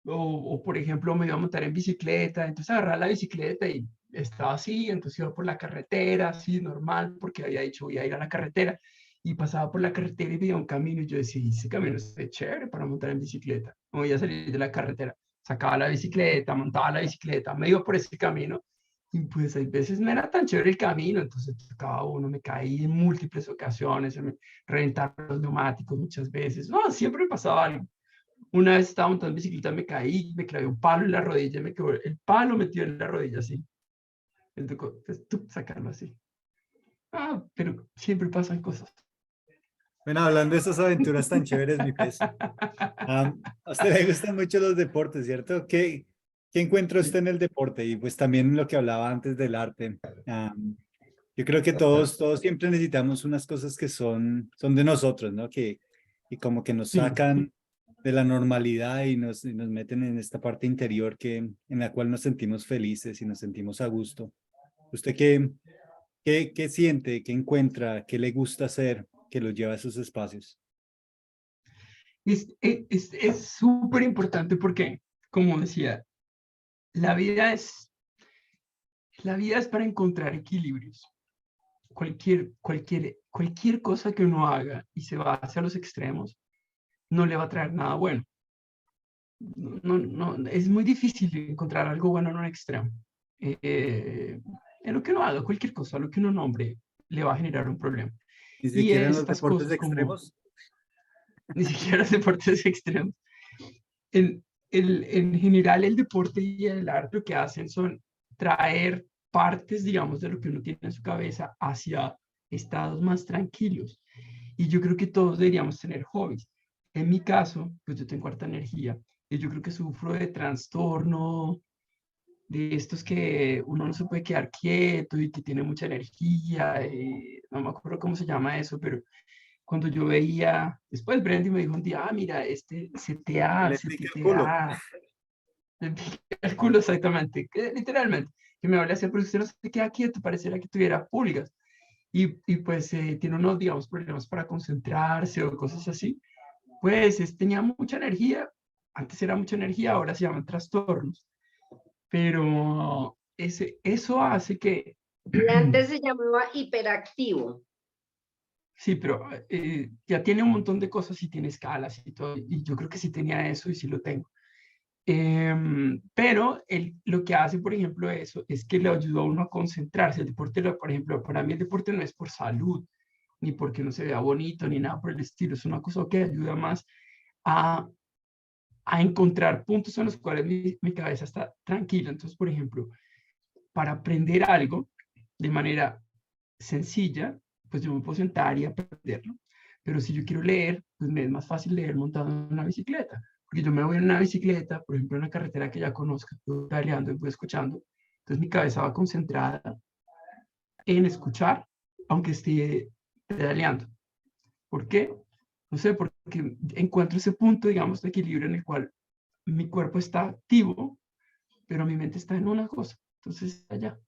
o por ejemplo me iba a montar en bicicleta, entonces agarraba la bicicleta y estaba así, entonces iba por la carretera, así normal, porque había dicho voy a ir a la carretera, y pasaba por la carretera y veía un camino y yo decía, ese camino es chévere para montar en bicicleta, me voy a salir de la carretera, sacaba la bicicleta, montaba la bicicleta, me iba por ese camino, y pues hay veces no era tan chévere el camino, entonces tocaba uno, me caí en múltiples ocasiones, se me reventaron los neumáticos muchas veces, no, siempre pasaba algo. Una vez estaba montando en bicicleta, me caí, me clavé un palo en la rodilla, me quedó el palo metido en la rodilla, así. Me tocó pues, sacarlo así. Ah, pero siempre pasan cosas. Bueno, hablando de esas aventuras tan chéveres, mi pez, a usted le gustan mucho los deportes, ¿cierto? ¿Qué encuentra usted en el deporte? Y pues también lo que hablaba antes del arte. Yo creo que todos siempre necesitamos unas cosas que son de nosotros, ¿no? Y como que nos Sí. sacan de la normalidad y nos meten en esta parte interior en la cual nos sentimos felices y nos sentimos a gusto. ¿Usted qué siente, qué encuentra, qué le gusta hacer que lo lleva a esos espacios? Es súper importante porque, como decía, la vida es, la vida es para encontrar equilibrios. Cualquier cosa que uno haga y se va hacia los extremos, no le va a traer nada bueno. Es muy difícil encontrar algo bueno en un extremo. En lo que uno haga, cualquier cosa, lo que uno nombre, le va a generar un problema. Ni Y siquiera en los estas deportes cosas como, extremos. ni siquiera deportes extremos, en general el deporte y el arte lo que hacen son traer partes, digamos, de lo que uno tiene en su cabeza hacia estados más tranquilos. Y yo creo que todos deberíamos tener hobbies. En mi caso, pues yo tengo harta energía y yo creo que sufro de trastorno, de estos que uno no se puede quedar quieto y que tiene mucha energía. No me acuerdo cómo se llama eso, pero cuando yo veía, después Brendy me dijo un día, mira, este Que CTA, le pique el culo. CTTA, el culo exactamente, que, literalmente, que me hablé así, pero usted no se queda quieto, pareciera que tuviera pulgas. Y pues tiene unos, digamos, problemas para concentrarse o cosas así. Pues tenía mucha energía, antes era mucha energía, ahora se llaman trastornos. Pero eso hace que, Y antes se llamaba hiperactivo. sí, pero ya tiene un montón de cosas y tiene escalas y todo, y yo creo que sí tenía eso y sí lo tengo. Pero lo que hace, por ejemplo, eso es que le ayuda a uno a concentrarse. El deporte, por ejemplo, para mí el deporte no es por salud, ni porque uno se vea bonito, ni nada por el estilo. Es una cosa que ayuda más a, a encontrar puntos en los cuales mi cabeza está tranquila. Entonces, por ejemplo, para aprender algo de manera sencilla, pues yo me puedo sentar y aprenderlo. Pero si yo quiero leer, pues me es más fácil leer montado en una bicicleta. Porque yo me voy en una bicicleta, por ejemplo, en una carretera que ya conozco, voy pedaleando y voy escuchando. Entonces mi cabeza va concentrada en escuchar, aunque esté pedaleando. ¿Por qué? No sé, porque encuentro ese punto, digamos, de equilibrio en el cual mi cuerpo está activo, pero mi mente está en una cosa. Entonces, allá.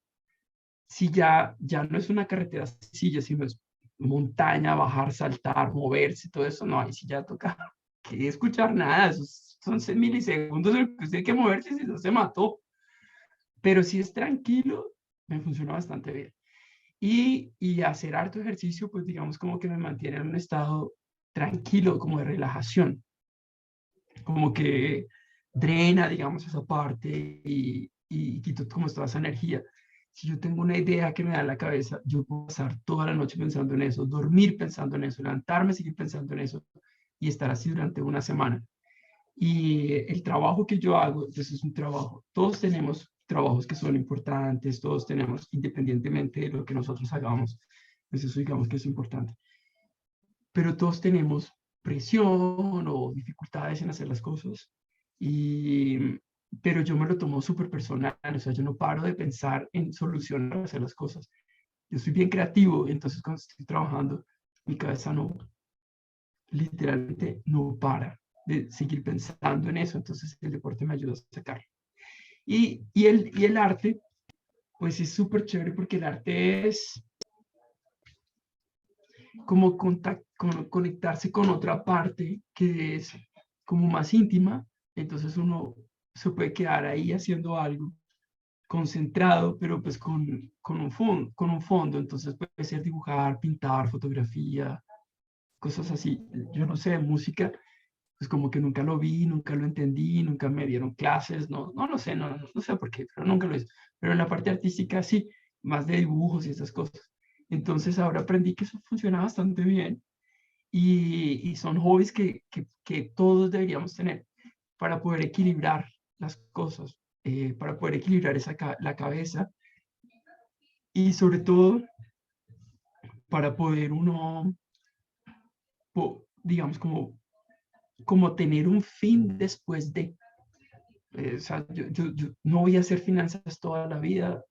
Si ya no es una carretera sencilla, sino es montaña, bajar, saltar, moverse, todo eso, no, ahí sí ya toca que escuchar nada, esos son 6 milisegundos en los que usted tiene que moverse si no se mató. Pero si es tranquilo, me funciona bastante bien. Y hacer harto ejercicio, pues digamos como que me mantiene en un estado tranquilo, como de relajación, como que drena, digamos, esa parte y quito como toda esa energía. Si yo tengo una idea que me da en la cabeza, yo puedo pasar toda la noche pensando en eso, dormir pensando en eso, levantarme, seguir pensando en eso y estar así durante una semana. Y el trabajo que yo hago, pues es un trabajo, todos tenemos trabajos que son importantes, todos tenemos, independientemente de lo que nosotros hagamos, pues eso digamos que es importante. Pero todos tenemos presión o dificultades en hacer las cosas. Y, pero yo me lo tomo súper personal, o sea, yo no paro de pensar en soluciones para hacer las cosas. Yo soy bien creativo, entonces cuando estoy trabajando, mi cabeza no, literalmente no para de seguir pensando en eso, entonces el deporte me ayuda a sacarlo. Y el arte, pues es súper chévere porque el arte es como conectarse con otra parte que es como más íntima, entonces uno se puede quedar ahí haciendo algo concentrado, pero pues con un fondo, entonces puede ser dibujar, pintar, fotografía, cosas así. Yo no sé, música, pues como que nunca lo vi, nunca lo entendí, nunca me dieron clases, no lo sé, no sé por qué, pero nunca lo hice. Pero en la parte artística sí, más de dibujos y esas cosas. Entonces ahora aprendí que eso funciona bastante bien y son hobbies que todos deberíamos tener para poder equilibrar las cosas, para poder equilibrar la cabeza y sobre todo para poder uno, digamos, como tener un fin después de. O sea, yo no voy a hacer finanzas toda la vida,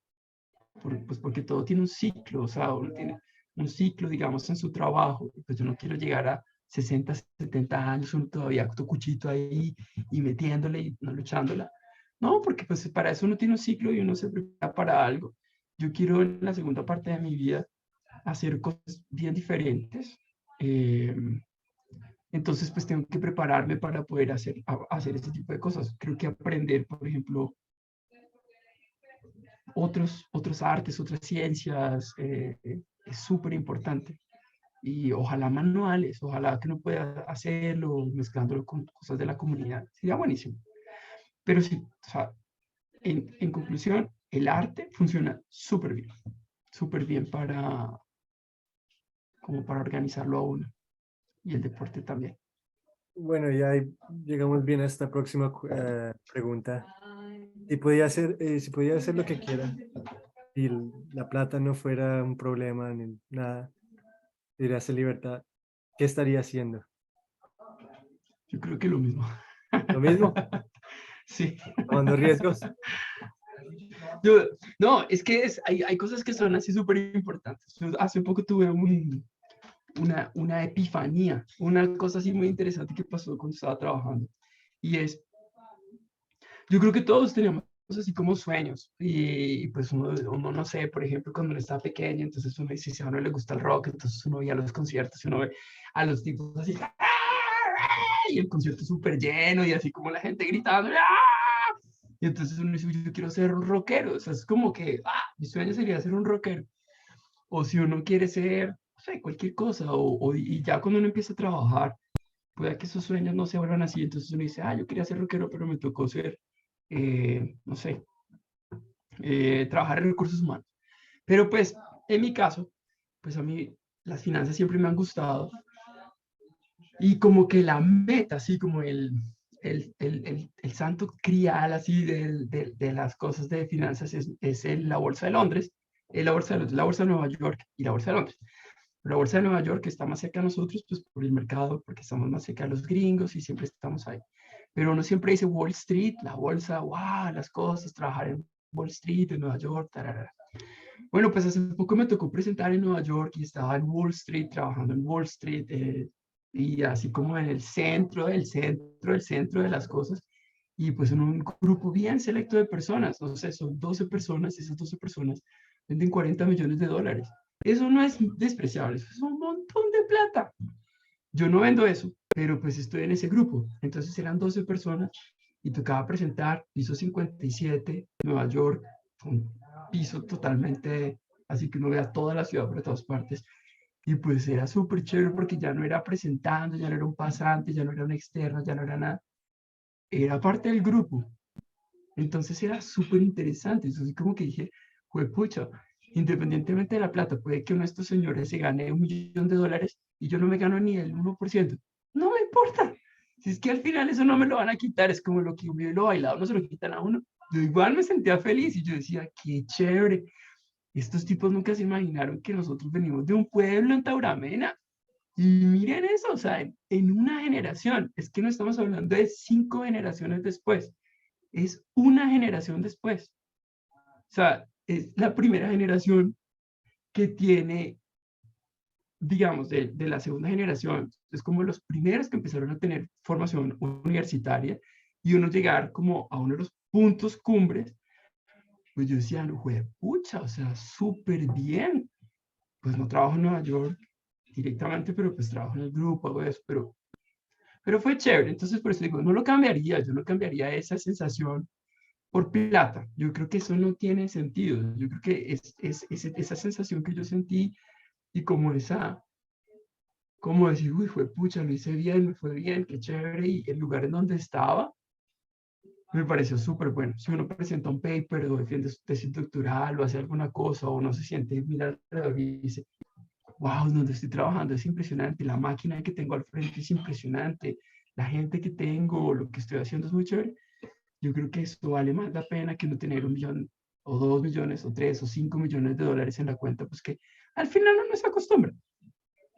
pues porque todo tiene un ciclo, o sea, uno tiene un ciclo, digamos, en su trabajo, pues yo no quiero llegar a 60, 70 años, uno todavía con tu cuchito ahí y metiéndole y no luchándola. No, porque pues para eso uno tiene un ciclo y uno se prepara para algo. Yo quiero en la segunda parte de mi vida hacer cosas bien diferentes. Eh, entonces, pues tengo que prepararme para poder hacer ese tipo de cosas. Creo que aprender, por ejemplo, otros artes, otras ciencias, es súper importante. y ojalá manuales, ojalá que uno pueda hacerlo mezclándolo con cosas de la comunidad, sería buenísimo. Pero sí, o sea, en conclusión, el arte funciona súper bien para, como para organizarlo a uno, y el deporte también. Bueno, ya ahí llegamos bien a esta próxima pregunta. Si podía hacer lo que quiera, y la plata no fuera un problema ni nada, diría hacer libertad, ¿qué estaría haciendo? Yo creo que lo mismo. ¿Lo mismo? Sí. ¿Tomando riesgos? No, es que hay cosas que son así súper importantes. Yo hace poco tuve una epifanía, una cosa así muy interesante que pasó cuando estaba trabajando. Y es, yo creo que todos tenemos así como sueños. Y pues uno no sé, por ejemplo, cuando uno está pequeño, entonces uno dice, si a uno le gusta el rock, entonces uno ve a los conciertos y uno ve a los tipos así, y el concierto súper lleno y así como la gente gritando, ¡ah! Y entonces uno dice, yo quiero ser un rockero, o sea, es como que, mi sueño sería ser un rockero. O si uno quiere ser, no sé, cualquier cosa, y ya cuando uno empieza a trabajar, puede que esos sueños no se vuelvan así, entonces uno dice, yo quería ser rockero, pero me tocó ser, no sé, trabajar en recursos humanos. Pero pues, en mi caso, pues a mí las finanzas siempre me han gustado, y como que la meta, así como el santo crial así de las cosas de finanzas es la Bolsa de Londres, la bolsa de Nueva York y la Bolsa de Londres. La Bolsa de Nueva York está más cerca de nosotros, pues por el mercado, porque estamos más cerca de los gringos y siempre estamos ahí. Pero uno siempre dice Wall Street, la bolsa, wow, las cosas, trabajar en Wall Street, en Nueva York, tarara. Bueno, pues hace poco me tocó presentar en Nueva York y estaba en Wall Street, trabajando en Wall Street, y así como en el centro de las cosas, y pues en un grupo bien selecto de personas, no sé, son 12 personas, esas 12 personas venden 40 millones de dólares. Eso no es despreciable, eso es un montón de plata. Yo no vendo eso, pero pues estoy en ese grupo. Entonces eran 12 personas y tocaba presentar piso 57, Nueva York, un piso totalmente, así que uno vea toda la ciudad por todas partes. Y pues era súper chévere porque ya no era presentando, ya no era un pasante, ya no era un externo, ya no era nada. Era parte del grupo. Entonces era súper interesante. Eso así como que dije, pucha, independientemente de la plata, puede que uno de estos señores se gane $1 millón y yo no me gano ni el 1%. No me importa. Si es que al final eso no me lo van a quitar, es como lo que uno lo bailado no se lo quitan a uno. Yo igual me sentía feliz y yo decía, qué chévere. Estos tipos nunca se imaginaron que nosotros venimos de un pueblo en Tauramena. Y miren eso, o sea, en una generación, es que no estamos hablando de 5 generaciones después, es una generación después. O sea, es la primera generación que tiene, digamos, de la segunda generación, es como los primeros que empezaron a tener formación universitaria y uno llegar como a uno de los puntos cumbres, pues yo decía, no, pucha, o sea, súper bien. Pues no trabajo en Nueva York directamente, pero pues trabajo en el grupo, hago eso, pero fue chévere. Entonces, por eso digo, no lo cambiaría, yo no cambiaría esa sensación por plata. Yo creo que eso no tiene sentido. Yo creo que esa sensación que yo sentí y como como decir, uy, fue pucha, lo hice bien, me fue bien, qué chévere, y el lugar en donde estaba me pareció súper bueno. Si uno presenta un paper o defiende su tesis doctoral o hace alguna cosa o no se siente, mira alrededor y dice, wow, donde estoy trabajando es impresionante, la máquina que tengo al frente es impresionante, la gente que tengo, lo que estoy haciendo es muy chévere. Yo creo que esto vale más la pena que no tener 1 millón o 2 millones o 3 o 5 millones de dólares en la cuenta, pues que al final uno se acostumbra.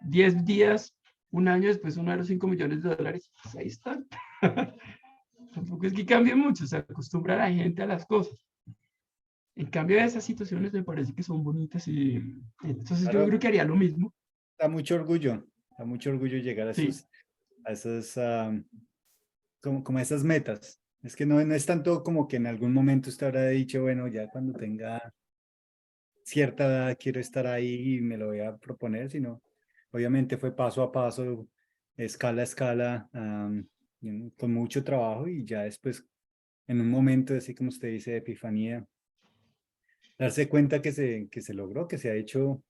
10 días, un año después, uno de los 5 millones de dólares, pues ahí está. Tampoco es que cambie mucho, se acostumbra a la gente a las cosas. En cambio, esas situaciones me parece que son bonitas y entonces yo Claro, creo que haría lo mismo. da mucho orgullo llegar Sí, a esos, como a esas metas. Es que no es tanto como que en algún momento usted habrá dicho, bueno, ya cuando tenga cierta edad quiero estar ahí y me lo voy a proponer, sino obviamente fue paso a paso, escala a escala, con mucho trabajo y ya después, en un momento, así como usted dice, de epifanía, darse cuenta que se logró, que se ha hecho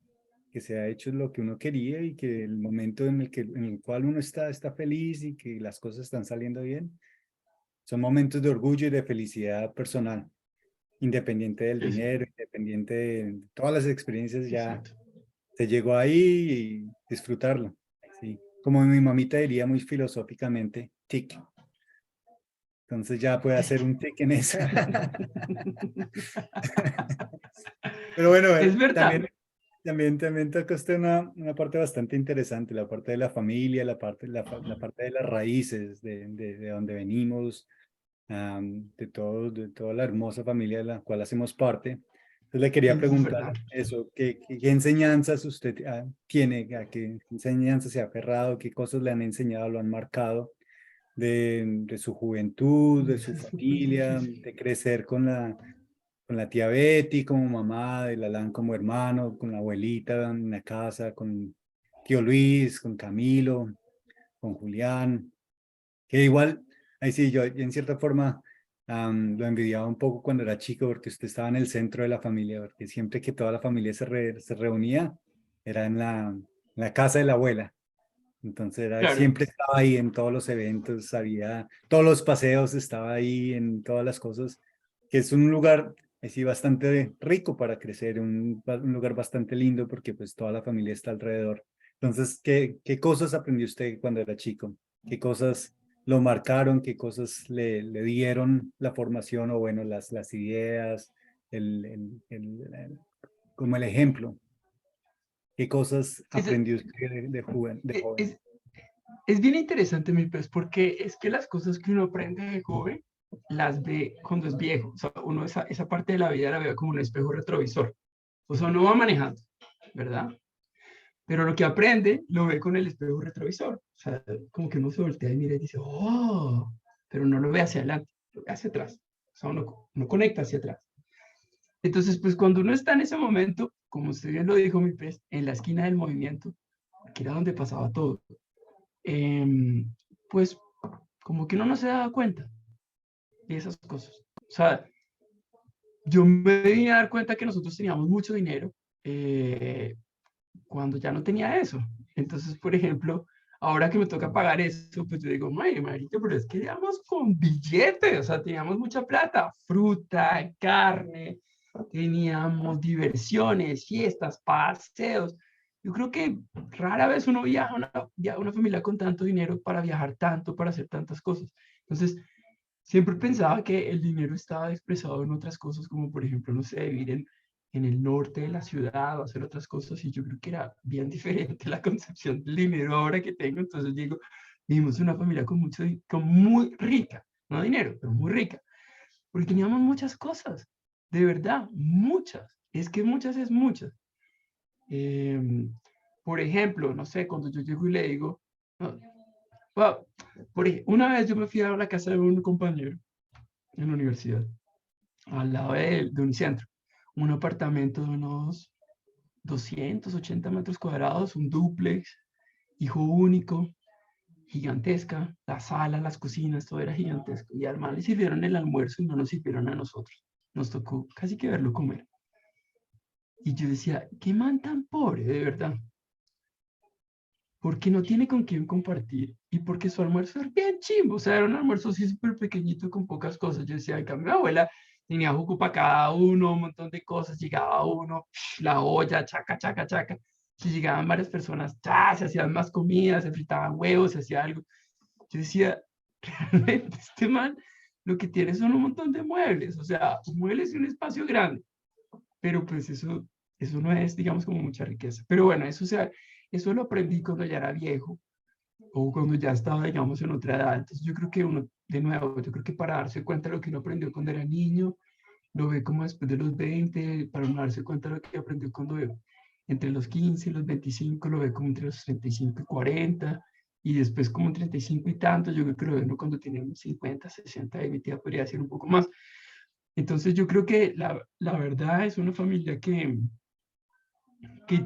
que se ha hecho lo que uno quería y que el momento en el cual uno está feliz y que las cosas están saliendo bien, son momentos de orgullo y de felicidad personal, independiente del Sí, sí, dinero, independiente de todas las experiencias, ya exacto. se llegó ahí y disfrutarlo. Sí. Como mi mamita diría muy filosóficamente, tic. Entonces ya puede hacer un tic en eso. Pero bueno, Es verdad. también tocaste una parte bastante interesante, la parte de la familia, la parte de las raíces, de donde venimos, de toda la hermosa familia de la cual hacemos parte. Entonces le quería Eso es preguntar verdad. eso, ¿qué enseñanzas usted tiene, a qué enseñanzas se ha aferrado, qué cosas le han enseñado, lo han marcado de su juventud, de Eso su es súper familia, difícil. de crecer con la tía Betty como mamá, de Lalán como hermano, con la abuelita en la casa, con tío Luis, con Camilo, con Julián, que igual, ahí sí, yo en cierta forma lo envidiaba un poco cuando era chico porque usted estaba en el centro de la familia, porque siempre que toda la familia se reunía, era en la casa de la abuela. Entonces Claro. siempre estaba ahí en todos los eventos, había todos los paseos, estaba ahí en todas las cosas, que es un lugar así bastante rico para crecer, un lugar bastante lindo porque pues toda la familia está alrededor. Entonces, ¿qué cosas aprendió usted cuando era chico? ¿Qué cosas lo marcaron? ¿Qué cosas le dieron la formación o bueno, las ideas, como el ejemplo? ¿Qué cosas Es, aprendió usted de e- joven? es, es bien interesante, mi pez, porque es que las cosas que uno aprende de joven las ve cuando es viejo. O sea, uno esa parte de la vida la ve como un espejo retrovisor. O sea, uno va manejando, ¿verdad? Pero lo que aprende lo ve con el espejo retrovisor. O sea, como que uno se voltea y mira y dice, oh, pero no lo ve hacia adelante, lo ve hacia atrás. O sea, uno conecta hacia atrás. Entonces, pues cuando uno está en ese momento, como usted bien lo dijo, mi pez, en la esquina del movimiento, que era donde pasaba todo, em, pues como que uno no se daba cuenta de esas cosas. O sea, yo me vine a dar cuenta que nosotros teníamos mucho dinero cuando ya no tenía eso. Entonces, por ejemplo, ahora que me toca pagar eso, pues yo digo, ay, marito, pero es que íbamos con billetes, o sea, teníamos mucha plata, fruta, carne, teníamos diversiones, fiestas, paseos. Yo creo que rara vez uno viaja una familia con tanto dinero para viajar tanto, para hacer tantas cosas. Entonces, siempre pensaba que el dinero estaba expresado en otras cosas, como por ejemplo, no sé, vivir en el norte de la ciudad o hacer otras cosas, y yo creo que era bien diferente la concepción del dinero ahora que tengo. Entonces digo, vivimos una familia con muy rica, no dinero, pero muy rica, porque teníamos muchas cosas, de verdad, muchas. Es que muchas es muchas. Em, por ejemplo, no sé, cuando yo llego y le digo, no, wow, una vez yo me fui a la casa de un compañero en la universidad, al lado de Unicentro, un apartamento de unos 280 metros cuadrados, un dúplex, hijo único, gigantesca, la sala, las cocinas, todo era gigantesco. Y al mal le sirvieron el almuerzo y no nos sirvieron a nosotros. Nos tocó casi que verlo comer. Y yo decía, qué man tan pobre, de verdad. Porque no tiene con quién compartir y porque su almuerzo era bien chimbo, o sea, era un almuerzo así súper pequeñito con pocas cosas. Yo decía, en cambio, mi abuela tenía jugo para cada uno, un montón de cosas, llegaba uno, la olla, chaca, chaca, chaca. Si llegaban varias personas, ya, se hacían más comidas, se fritaban huevos, se hacía algo. Yo decía, realmente este man lo que tiene son un montón de muebles, o sea, muebles y un espacio grande, pero pues eso no es, digamos, como mucha riqueza. Pero bueno, eso lo aprendí cuando ya era viejo o cuando ya estaba, digamos, en otra edad. Entonces yo creo que uno, de nuevo, yo creo que para darse cuenta de lo que uno aprendió cuando era niño, lo ve como después de los 20, para uno darse cuenta de lo que aprendió cuando entre los 15 y los 25, lo ve como entre los 35 y 40, y después como 35 y tantos, yo creo que lo ve uno cuando tiene unos 50, 60, y mi tía podría decir un poco más. Entonces yo creo que la verdad es una familia que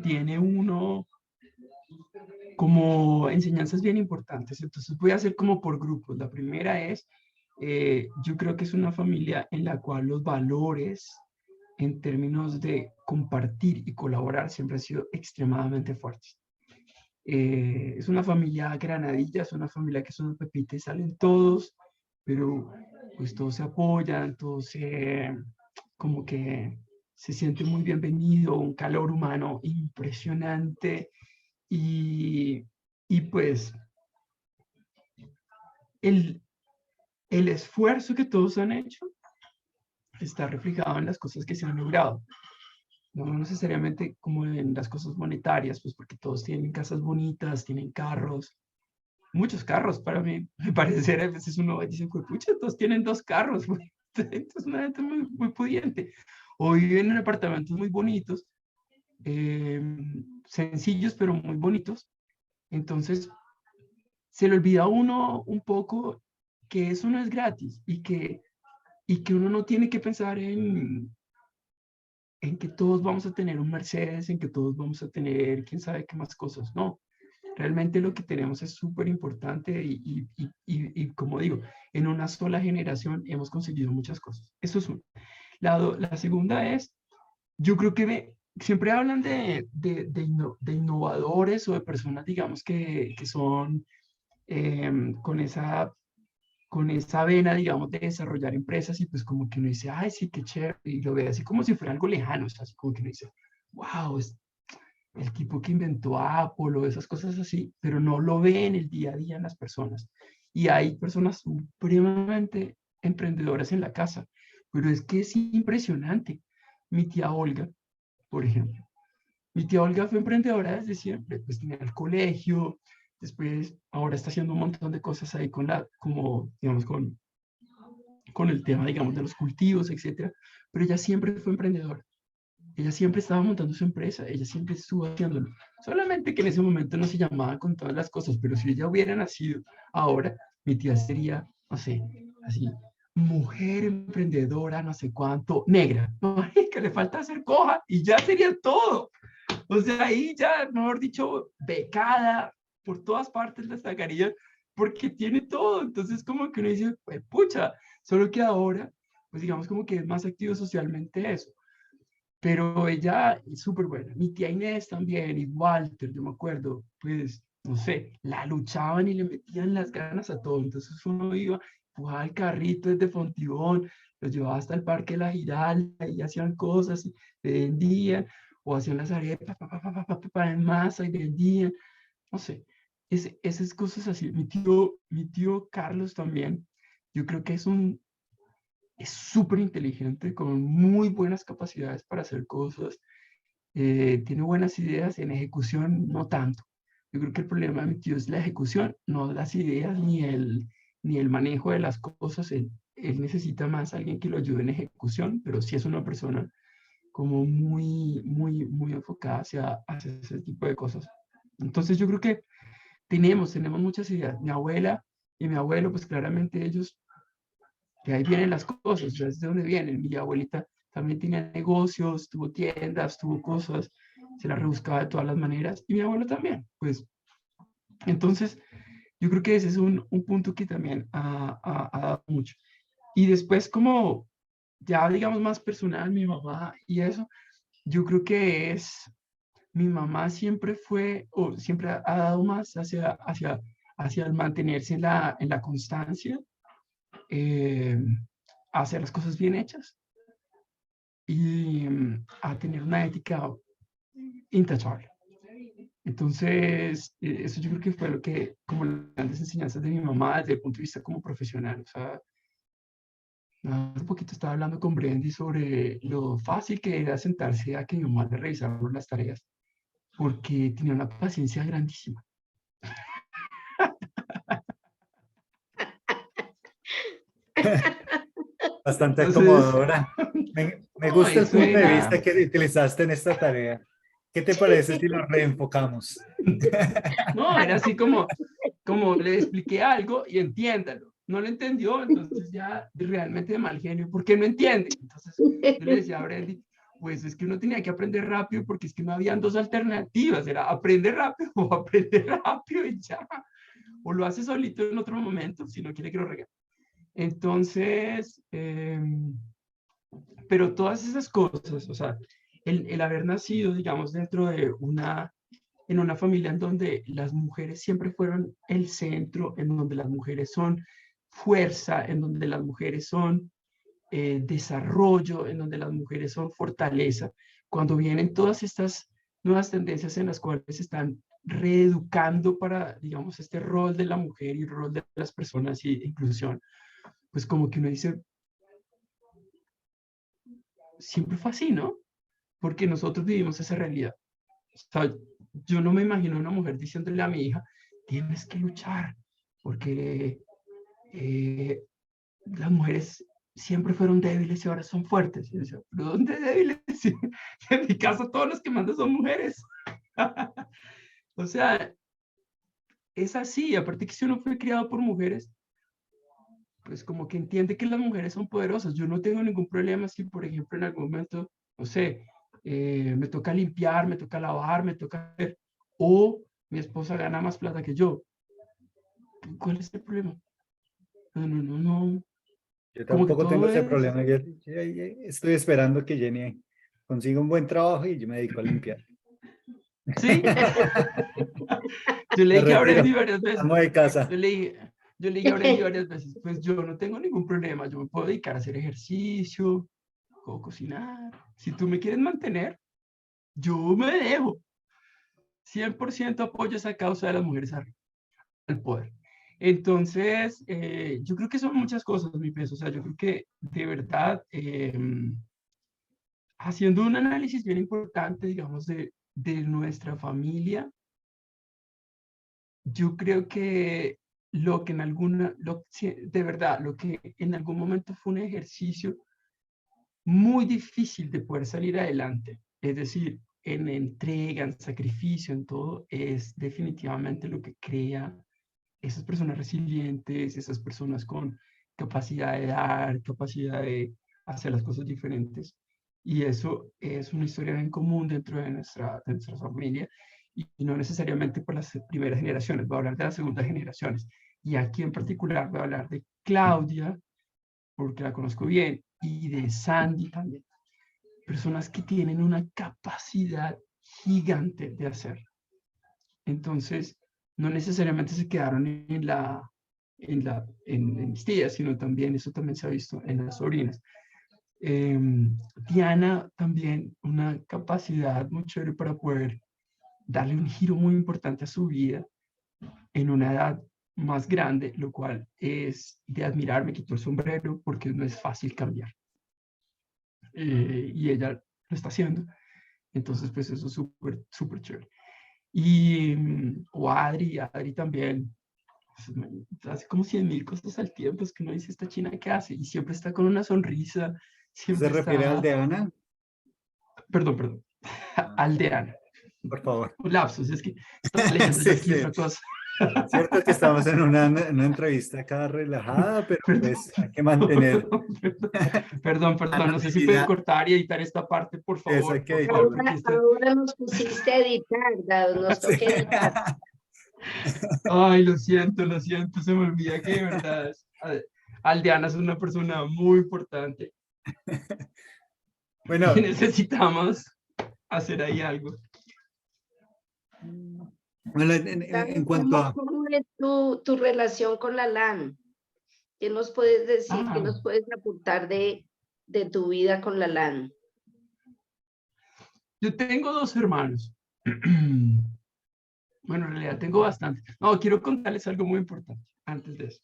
tiene uno como enseñanzas bien importantes. Entonces voy a hacer como por grupos. La primera es, yo creo que es una familia en la cual los valores en términos de compartir y colaborar siempre han sido extremadamente fuertes. Es una familia granadilla, es una familia que son Pepita y salen todos, pero pues todos se apoyan, todos se, como que se siente muy bienvenido, un calor humano impresionante y pues el, el esfuerzo que todos han hecho está reflejado en las cosas que se han logrado. No necesariamente como en las cosas monetarias, pues porque todos tienen casas bonitas, tienen carros, muchos carros para mí, me parecer, a veces uno dice, pucha, todos tienen 2 carros, entonces una gente muy, muy pudiente, o viven en apartamentos muy bonitos, sencillos pero muy bonitos, entonces se le olvida a uno un poco que eso no es gratis y que uno no tiene que pensar en que todos vamos a tener un Mercedes, en que todos vamos a tener quién sabe qué más cosas, no. Realmente lo que tenemos es súper importante y como digo, en una sola generación hemos conseguido muchas cosas. Eso es una. La segunda es, yo creo que siempre hablan de innovadores o de personas, digamos, que son con esa vena, digamos, de desarrollar empresas y pues como que uno dice, ay, sí, qué chévere, y lo ve así como si fuera algo lejano, o sea, así como que uno dice, wow, es el tipo que inventó Apple o esas cosas así, pero no lo ve en el día a día en las personas. Y hay personas supremamente emprendedoras en la casa, pero es que es impresionante. Mi tía Olga, por ejemplo. Mi tía Olga fue emprendedora desde siempre, pues tenía el colegio, después ahora está haciendo un montón de cosas ahí con como, digamos, con el tema, digamos, de los cultivos, etcétera, pero ella siempre fue emprendedora. Ella siempre estaba montando su empresa, ella siempre estuvo haciéndolo. Solamente que en ese momento no se llamaba con todas las cosas, pero si ella hubiera nacido ahora, mi tía sería, no sé, así, mujer emprendedora, no sé cuánto, negra. No, que le falta hacer coja y ya sería todo. O sea, ahí ya, mejor dicho, becada, por todas partes la sacaría porque tiene todo. Entonces, como que uno dice, pues, pucha, solo que ahora, pues digamos como que es más activo socialmente eso. Pero ella es súper buena. Mi tía Inés también, y Walter, yo me acuerdo, pues, no sé, la luchaban y le metían las ganas a todo. Entonces uno iba, empujaba el carrito desde Fontibón, los llevaba hasta el Parque La Giralda y hacían cosas y vendían, o hacían las arepas en masa y vendían, no sé, esas cosas así. Mi tío Carlos también, yo creo que es súper inteligente, con muy buenas capacidades para hacer cosas, tiene buenas ideas, en ejecución no tanto. Yo creo que el problema de mi tío es la ejecución, no las ideas ni el manejo de las cosas. Él necesita más alguien que lo ayude en ejecución, pero sí es una persona como muy enfocada hacia ese tipo de cosas. Entonces yo creo que tenemos muchas ideas. Mi abuela y mi abuelo, pues claramente ellos, de ahí vienen las cosas, ¿sabes de dónde vienen? Mi abuelita también tenía negocios, tuvo tiendas, tuvo cosas, se las rebuscaba de todas las maneras, y mi abuelo también, pues. Entonces, yo creo que ese es un punto que también ha dado mucho. Y después, como ya digamos más personal, mi mamá y eso, yo creo que mi mamá siempre fue, o siempre ha dado más hacia el mantenerse en la constancia, eh, a hacer las cosas bien hechas y a tener una ética intachable. Entonces, eso yo creo que fue lo que, como las grandes enseñanzas de mi mamá desde el punto de vista como profesional. O sea, hace poquito estaba hablando con Brendy sobre lo fácil que era sentarse a que mi mamá le revisara las tareas, porque tenía una paciencia grandísima. Bastante Entonces, acomodadora. Me no, gusta el eso punto de era, vista que utilizaste en esta tarea. ¿Qué te parece si lo reenfocamos? no, era así como le expliqué algo y entiéndalo. No lo entendió, entonces ya realmente de mal genio, ¿por qué no entiende? Entonces yo le decía a Brendy, pues es que uno tenía que aprender rápido porque es que no habían dos alternativas, era aprender rápido o aprender rápido y ya, o lo hace solito en otro momento si no quiere que lo regale. Entonces, Pero todas esas cosas, o sea, el haber nacido, digamos, dentro de en una familia en donde las mujeres siempre fueron el centro, en donde las mujeres son fuerza, en donde las mujeres son desarrollo, en donde las mujeres son fortaleza. Cuando vienen todas estas nuevas tendencias en las cuales se están reeducando para, digamos, este rol de la mujer y el rol de las personas y inclusión, pues como que uno dice, siempre fue así, ¿no? Porque nosotros vivimos esa realidad. O sea, yo no me imagino a una mujer diciéndole a mi hija, tienes que luchar, porque las mujeres siempre fueron débiles y ahora son fuertes. Y yo decía, ¿pero dónde débiles? Si en mi casa todos los que mandan son mujeres. O sea, es así. Aparte que si uno fue criado por mujeres, pues como que entiende que las mujeres son poderosas. Yo no tengo ningún problema si, por ejemplo, en algún momento, no sé, me toca limpiar, me toca lavar, me toca hacer, o mi esposa gana más plata que yo. ¿Cuál es el problema? No, no, no, no. Yo Como que tampoco tengo todo ese es, problema. Yo estoy esperando que Jenny consiga un buen trabajo y yo me dedico a limpiar. ¿sí? Yo le Me dije a retiro, Brady varias veces, amo de casa. yo le dije a Brady varias veces, pues yo no tengo ningún problema, yo me puedo dedicar a hacer ejercicio, puedo cocinar. Si tú me quieres mantener, yo me dejo. 100% apoyo esa causa de las mujeres al poder. Entonces, yo creo que son muchas cosas, mi peso. O sea, yo creo que de verdad, haciendo un análisis bien importante, digamos, de nuestra familia, yo creo que lo que en alguna, sí, de verdad, lo que en algún momento fue un ejercicio muy difícil de poder salir adelante, es decir, en entrega, en sacrificio, en todo, es definitivamente lo que crea esas personas resilientes, esas personas con capacidad de dar, capacidad de hacer las cosas diferentes. Y eso es una historia en común dentro de nuestra familia y no necesariamente por las primeras generaciones, voy a hablar de las segundas generaciones. Y aquí en particular voy a hablar de Claudia, porque la conozco bien, y de Sandy también. Personas que tienen una capacidad gigante de hacer. Entonces, no necesariamente se quedaron en mis tías, sino también, eso también se ha visto en las sobrinas. Eh, Diana también una capacidad muy chévere para poder darle un giro muy importante a su vida en una edad más grande, lo cual es de admirar, me quito el sombrero porque no es fácil cambiar. Y ella lo está haciendo. Entonces, pues eso es súper, súper chévere. Y, o Adri también, hace como 100.000 cosas al tiempo, es que uno dice, esta china qué hace, y siempre está con una sonrisa, ¿Se siempre refiere al está, de Ana? perdón, Ah, aldeana, por favor. un lapsus, es que estaba leyendo yo Sí, aquí sí. otra cosa. Cierto es que estamos en una entrevista acá relajada, pero Perdón, pues hay que mantener perdón, la no sé si pueden amabilidad. cortar y editar esta parte, Eso hay que por favor, editarlo. porque esto, Ahora nos pusiste a editar, Dado, nos Sí. toca editar. ay, lo siento, se me olvida que de verdad, Aldeana es una persona muy importante y Bueno, necesitamos hacer ahí algo. bueno, en Dado, cuanto a... cómo es tu relación con la LAN? ¿Qué nos puedes decir? ¿Qué Ah, nos puedes apuntar de tu vida con la LAN? yo tengo dos hermanos. Bueno, en realidad tengo bastantes. No, quiero contarles algo muy importante antes de eso.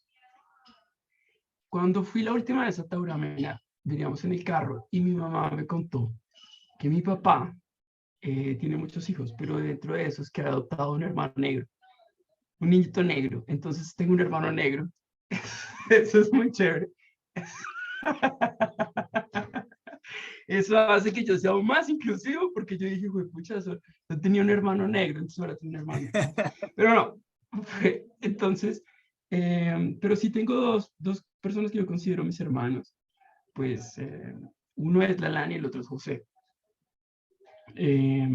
Cuando fui la última vez a Tauramena, veníamos en el carro y mi mamá me contó que mi papá tiene muchos hijos, pero dentro de esos que ha adoptado un hermano negro, un niñito negro. Entonces tengo un hermano negro. Eso es muy chévere. Eso hace que yo sea aún más inclusivo porque yo dije, güey, pucha, yo tenía un hermano negro, entonces ahora tengo un hermano. Pero no, entonces, pero sí tengo dos personas que yo considero mis hermanos. Pues uno es Lalán y el otro es José. Eh,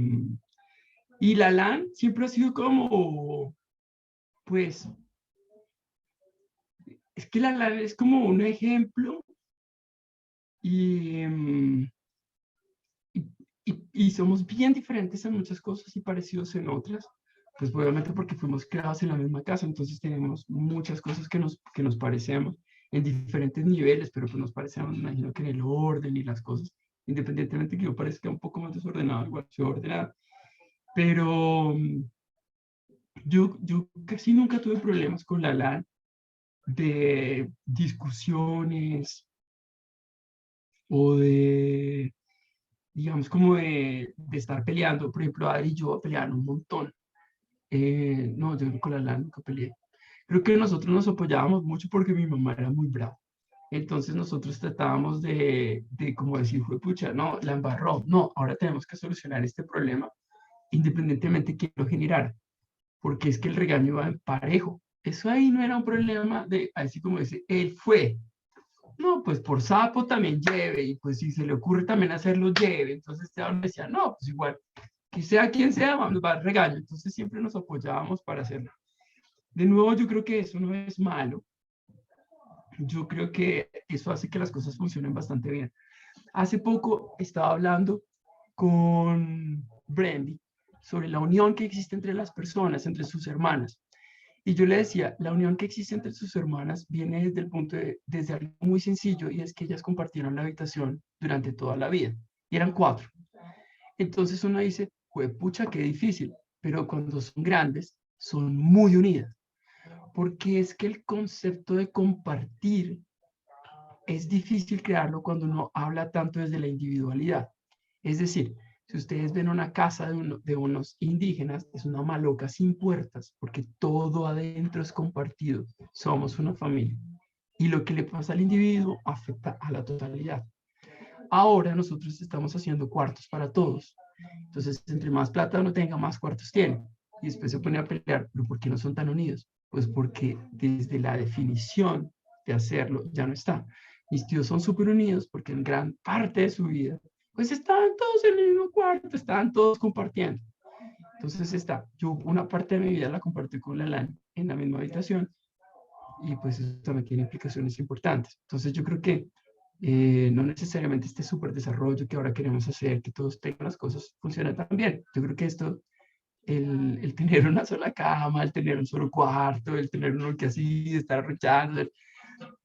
y Lalán siempre ha sido como, pues, es que Lalán es como un ejemplo y, y somos bien diferentes en muchas cosas y parecidos en otras, pues obviamente porque fuimos criados en la misma casa, entonces tenemos muchas cosas que nos parecemos en diferentes niveles, pero pues nos parecemos, me imagino que en el orden y las cosas, independientemente que yo parezca un poco más desordenado, igual soy ordenado, pero yo casi nunca tuve problemas con la LAN de discusiones o de, digamos, como de estar peleando. Por ejemplo, Adri y yo peleaban un montón. No, yo con la LAN nunca peleé. Creo que nosotros nos apoyábamos mucho porque mi mamá era muy brava. Entonces nosotros tratábamos de como decir, fue pucha, no, la embarró. No, ahora tenemos que solucionar este problema independientemente de quién lo generara, porque es que el regaño iba en parejo. Eso ahí no era un problema de, así como dice, él fue. No, pues por sapo también lleve, y pues si se le ocurre también hacerlo, lleve. Entonces Esteban decía, no, pues igual, que sea quien sea, vamos a dar regaño. Entonces siempre nos apoyábamos para hacerlo. De nuevo, yo creo que eso no es malo. Yo creo que eso hace que las cosas funcionen bastante bien. Hace poco estaba hablando con Brandy sobre la unión que existe entre las personas, entre sus hermanas. Y yo le decía, la unión que existe entre sus hermanas viene desde el punto desde algo muy sencillo, y es que ellas compartieron la habitación durante toda la vida. Y eran 4. Entonces uno dice, pucha, qué difícil. Pero cuando son grandes, son muy unidas. Porque es que el concepto de compartir es difícil crearlo cuando uno habla tanto desde la individualidad. Es decir, si ustedes ven una casa de unos indígenas, es una maloca sin puertas, porque todo adentro es compartido. Somos una familia. Y lo que le pasa al individuo afecta a la totalidad. Ahora nosotros estamos haciendo cuartos para todos. Entonces, entre más plata uno tenga, más cuartos tiene. Y después se pone a pelear, pero ¿por qué no son tan unidos? Pues porque desde la definición de hacerlo ya no está. Mis tíos son súper unidos porque en gran parte de su vida, pues estaban todos en el mismo cuarto, estaban todos compartiendo. Entonces yo una parte de mi vida la compartí con la LAN en la misma habitación, y pues eso también tiene implicaciones importantes. Entonces yo creo que no necesariamente este súper desarrollo que ahora queremos hacer, que todos tengan las cosas, funciona tan bien. Yo creo que esto, el tener una sola cama, el tener un solo cuarto, el tener uno que así, estar arruchando,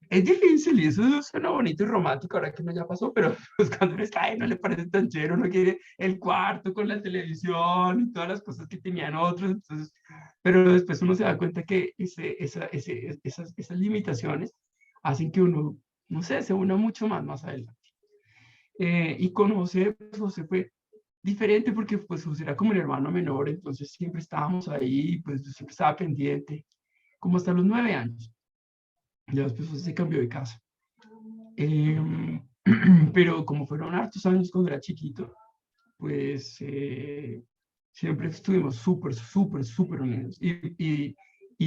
es difícil, y eso suena bonito y romántico ahora que no ya pasó, pero pues cuando uno está ahí no le parece tan chévere, uno quiere el cuarto con la televisión y todas las cosas que tenían otros. Entonces, pero después uno se da cuenta que esas limitaciones hacen que uno, no sé, se una mucho más adelante. Y con José, pues José fue diferente porque pues José era como el hermano menor, entonces siempre estábamos ahí, pues yo siempre estaba pendiente, como hasta los 9 años. Ya después José se cambió de casa. Eh, pero como fueron hartos años cuando era chiquito, pues siempre estuvimos súper unidos, y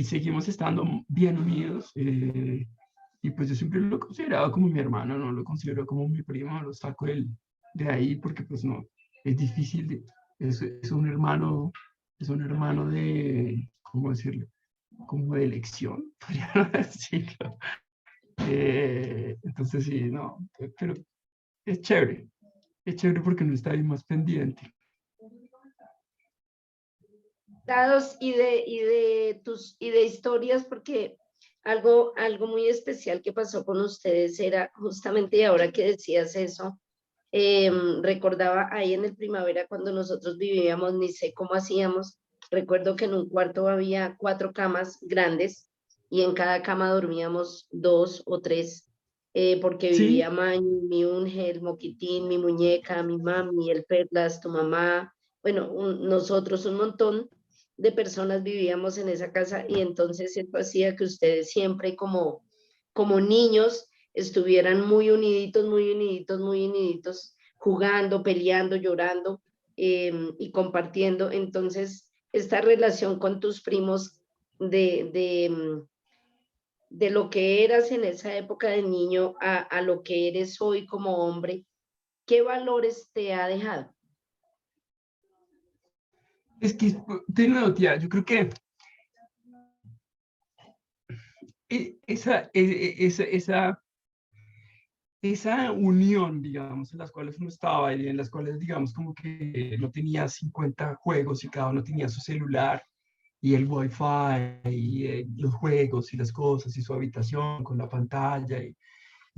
seguimos estando bien unidos. Y pues yo siempre lo consideraba como mi hermano, no lo considero como mi primo, lo saco de ahí porque pues no, es difícil, es un hermano de, ¿cómo decirlo? Como de elección, podría decirlo. Entonces sí, no, pero es chévere porque no está ahí más pendiente. Dados y de historias, porque algo muy especial que pasó con ustedes era justamente, y ahora que decías eso, recordaba ahí en el primavera cuando nosotros vivíamos, ni sé cómo hacíamos. Recuerdo que en un cuarto había 4 camas grandes y en cada cama dormíamos 2 o 3, porque vivía Sí, Mañi, mi Unge, el Moquitín, mi muñeca, mi mami, el Perlas, tu mamá, bueno, nosotros un montón de personas vivíamos en esa casa, y entonces eso hacía que ustedes siempre como niños estuvieran muy uniditos, muy uniditos, muy uniditos, jugando, peleando, llorando, y compartiendo. Entonces, esta relación con tus primos de lo que eras en esa época de niño a lo que eres hoy como hombre, ¿qué valores te ha dejado? es que, de nuevo, tía, yo creo que esa esa unión, digamos, en las cuales uno estaba y en las cuales, digamos, como que no tenía 50 juegos y cada uno tenía su celular y el wifi y los juegos y las cosas y su habitación con la pantalla y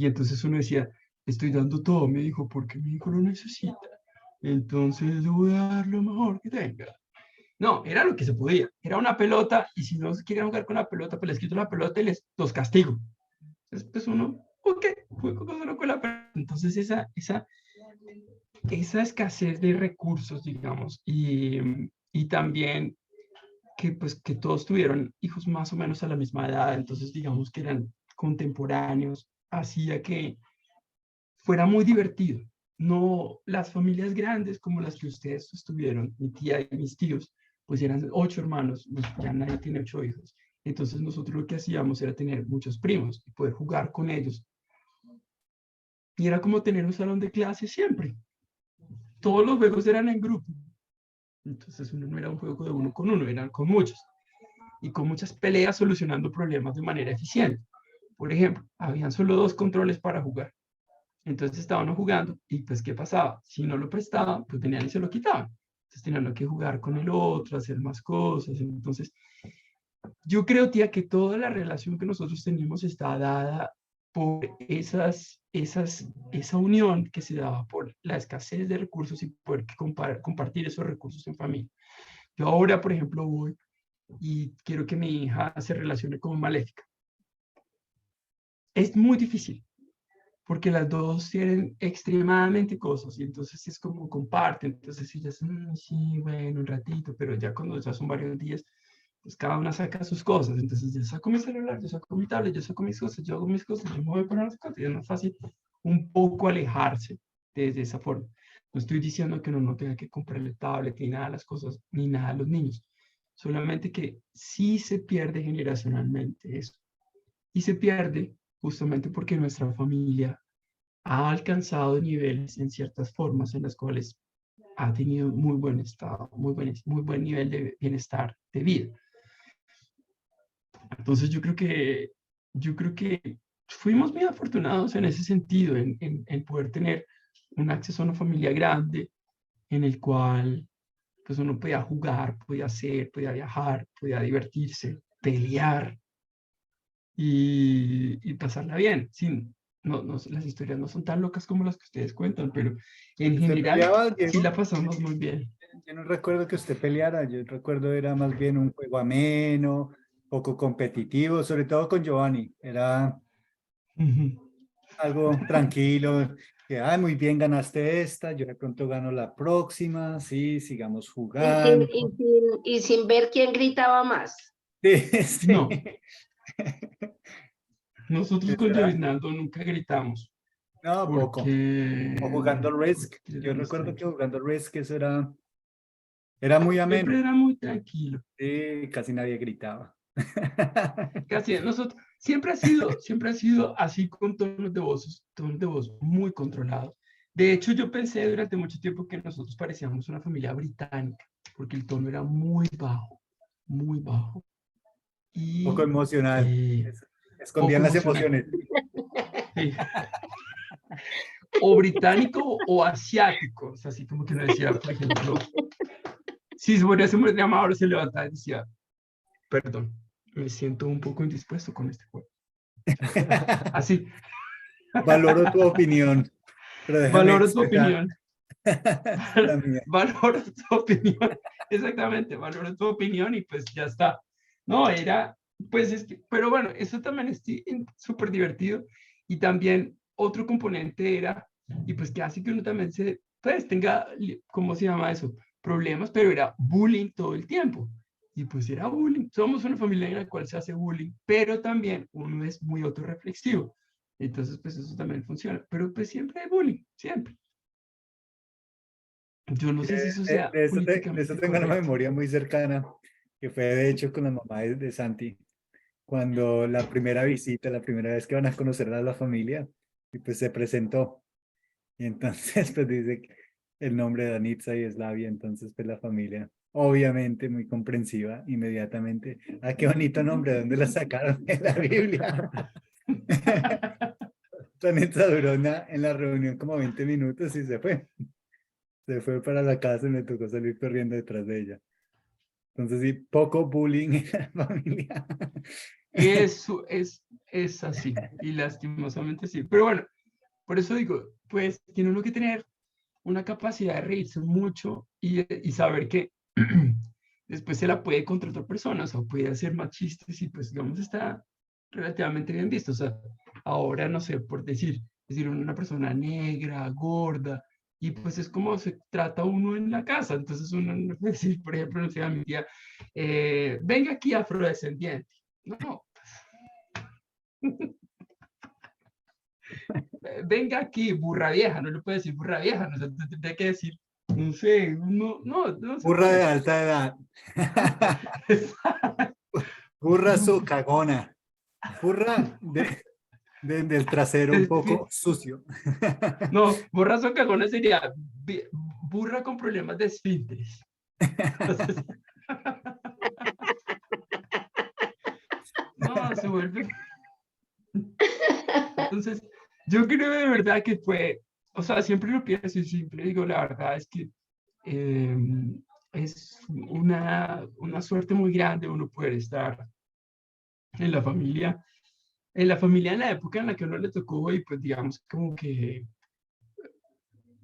entonces uno decía, estoy dando todo, mi hijo, porque mi hijo lo necesita. Entonces le voy a dar lo mejor que tenga. No, era lo que se podía. Era una pelota y si no querían jugar con la pelota, pues les quito la pelota y los castigo. Entonces, pues uno, ok, juego solo con la pelota. Entonces esa escasez de recursos, digamos, y también que pues que todos tuvieron hijos más o menos a la misma edad, entonces digamos que eran contemporáneos, hacía que fuera muy divertido. No las familias grandes como las que ustedes estuvieron, mi tía y mis tíos, pues eran 8 hermanos, pues ya nadie tiene 8 hijos. Entonces nosotros lo que hacíamos era tener muchos primos y poder jugar con ellos. Y era como tener un salón de clase siempre. Todos los juegos eran en grupo. Entonces uno no era un juego de uno con uno, eran con muchos. Y con muchas peleas solucionando problemas de manera eficiente. Por ejemplo, habían solo 2 controles para jugar. Entonces estaban jugando y pues ¿qué pasaba? Si no lo prestaban, pues venían y se lo quitaban. Entonces tenían que jugar con el otro, hacer más cosas. Entonces, yo creo, tía, que toda la relación que nosotros tenemos está dada por esa unión que se daba por la escasez de recursos y poder compartir esos recursos en familia. Yo ahora, por ejemplo, voy y quiero que mi hija se relacione con Maléfica. Es muy difícil, porque las dos tienen extremadamente cosas y entonces es como comparten, entonces ellas, sí, bueno, un ratito, pero ya cuando ya son varios días, pues cada una saca sus cosas, entonces yo saco mi celular, yo saco mi tablet, yo saco mis cosas, yo hago mis cosas, yo me voy para las cosas y es más fácil un poco alejarse de esa forma. No estoy diciendo que uno no tenga que comprarle tablet ni nada de las cosas, ni nada a los niños, solamente que sí se pierde generacionalmente eso y se pierde justamente porque nuestra familia ha alcanzado niveles en ciertas formas en las cuales ha tenido muy buen estado, muy buen nivel de bienestar de vida. Entonces yo creo que fuimos muy afortunados en ese sentido, en poder tener un acceso a una familia grande en el cual pues uno podía jugar, podía hacer, podía viajar, podía divertirse, pelear, y pasarla bien. Sin, las historias no son tan locas como las que ustedes cuentan, pero en ¿Usted general peleaba, sí Diego? la pasamos muy bien. Yo no recuerdo que usted peleara, yo recuerdo era más bien un juego ameno, poco competitivo, sobre todo con Giovanni. Era algo tranquilo, que, muy bien, ganaste esta, yo de pronto gano la próxima, sí, sigamos Y sin, jugando. y sin ver quién gritaba más. Sí, sí. No, nosotros Eso con era, Jovinaldo nunca gritamos no, poco. O porque jugando Risk, yo éramos recuerdo que tranquilos. jugando Risk eso era muy ameno, Siempre era muy tranquilo. sí, casi nadie gritaba. Casi nosotros, siempre ha sido así con tonos de voz muy controlados. De hecho, yo pensé durante mucho tiempo que nosotros parecíamos una familia británica, porque el tono era muy bajo, muy bajo. Poco Y emocional, escondían poco las emocional. emociones. Sí. O británico o asiático. O sea, así como que uno decía, por ejemplo, si se ponía muy amable, se levantaba y decía, perdón, me siento un poco indispuesto con este juego. Así. Valoro tu opinión, pero déjame Valoro tu expresar opinión. la mía. Valoro tu opinión. Exactamente, valoro tu opinión y pues ya está. No, era, pues, pero bueno, eso también es súper divertido. Y también otro componente era, y pues que hace que uno también pues tenga, ¿cómo se llama eso? Problemas, pero era bullying todo el tiempo. Y pues era bullying. Somos una familia en la cual se hace bullying, pero también uno es muy autorreflexivo. Entonces, pues eso también funciona. Pero pues siempre hay bullying, siempre. Yo no sé si eso De, sea de eso de eso políticamente tengo una correcto. memoria muy cercana, que fue de hecho con la mamá de Santi, cuando la primera visita, la primera vez que van a conocer a la familia, y pues se presentó. Y entonces pues dice el nombre de Danitza y Slavia, entonces pues la familia, obviamente muy comprensiva, inmediatamente, qué bonito nombre, ¿de dónde la sacaron? De la Biblia. Tonita duró en la reunión como 20 minutos y se fue. Se fue para la casa y me tocó salir corriendo detrás de ella. Entonces sí, poco bullying en la familia. Eso es así, y lastimosamente sí. Pero bueno, por eso digo, pues tiene uno que tener una capacidad de reírse mucho y saber que después se la puede contra otra persona, o sea, puede hacer más chistes y pues digamos está relativamente bien visto. O sea, ahora no sé, por decir una persona negra, gorda, y pues es como se trata uno en la casa. Entonces uno no puede decir, por ejemplo, no sé, a mi tía, venga aquí afrodescendiente. No, venga aquí, burra vieja, no le puede decir burra vieja, no, tendría que decir, no sé, no se Burra de puede. alta edad. Burra su cagona. Burra del trasero un poco sucio. No, borrazo cagona sería burra con problemas de esfínteres. Entonces, no, se vuelve. Entonces, yo creo de verdad que fue, o sea, siempre lo pienso y siempre digo, la verdad es que eh, es una suerte muy grande uno poder estar en la familia, en la época en la que a uno le tocó y pues digamos como que,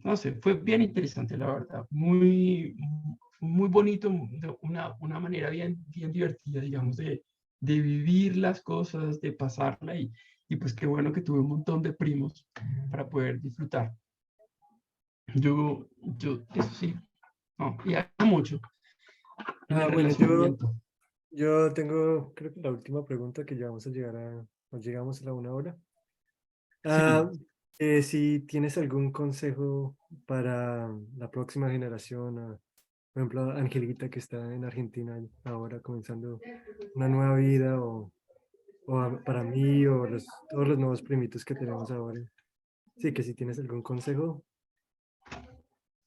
no sé, fue bien interesante, la verdad, muy bonito, de una manera bien divertida, digamos, de vivir las cosas, de pasarla y pues qué bueno que tuve un montón de primos para poder disfrutar. Eso sí, no, y hago mucho en el Bueno, yo, relacionamiento. yo tengo, creo que la última pregunta que ya vamos a llegar o llegamos a la 1 hora. Sí, Ah, si tienes algún consejo para la próxima generación, por ejemplo, Angelita que está en Argentina ahora comenzando una nueva vida, para mí o todos los nuevos primitos que tenemos ahora. Sí, que si tienes algún consejo.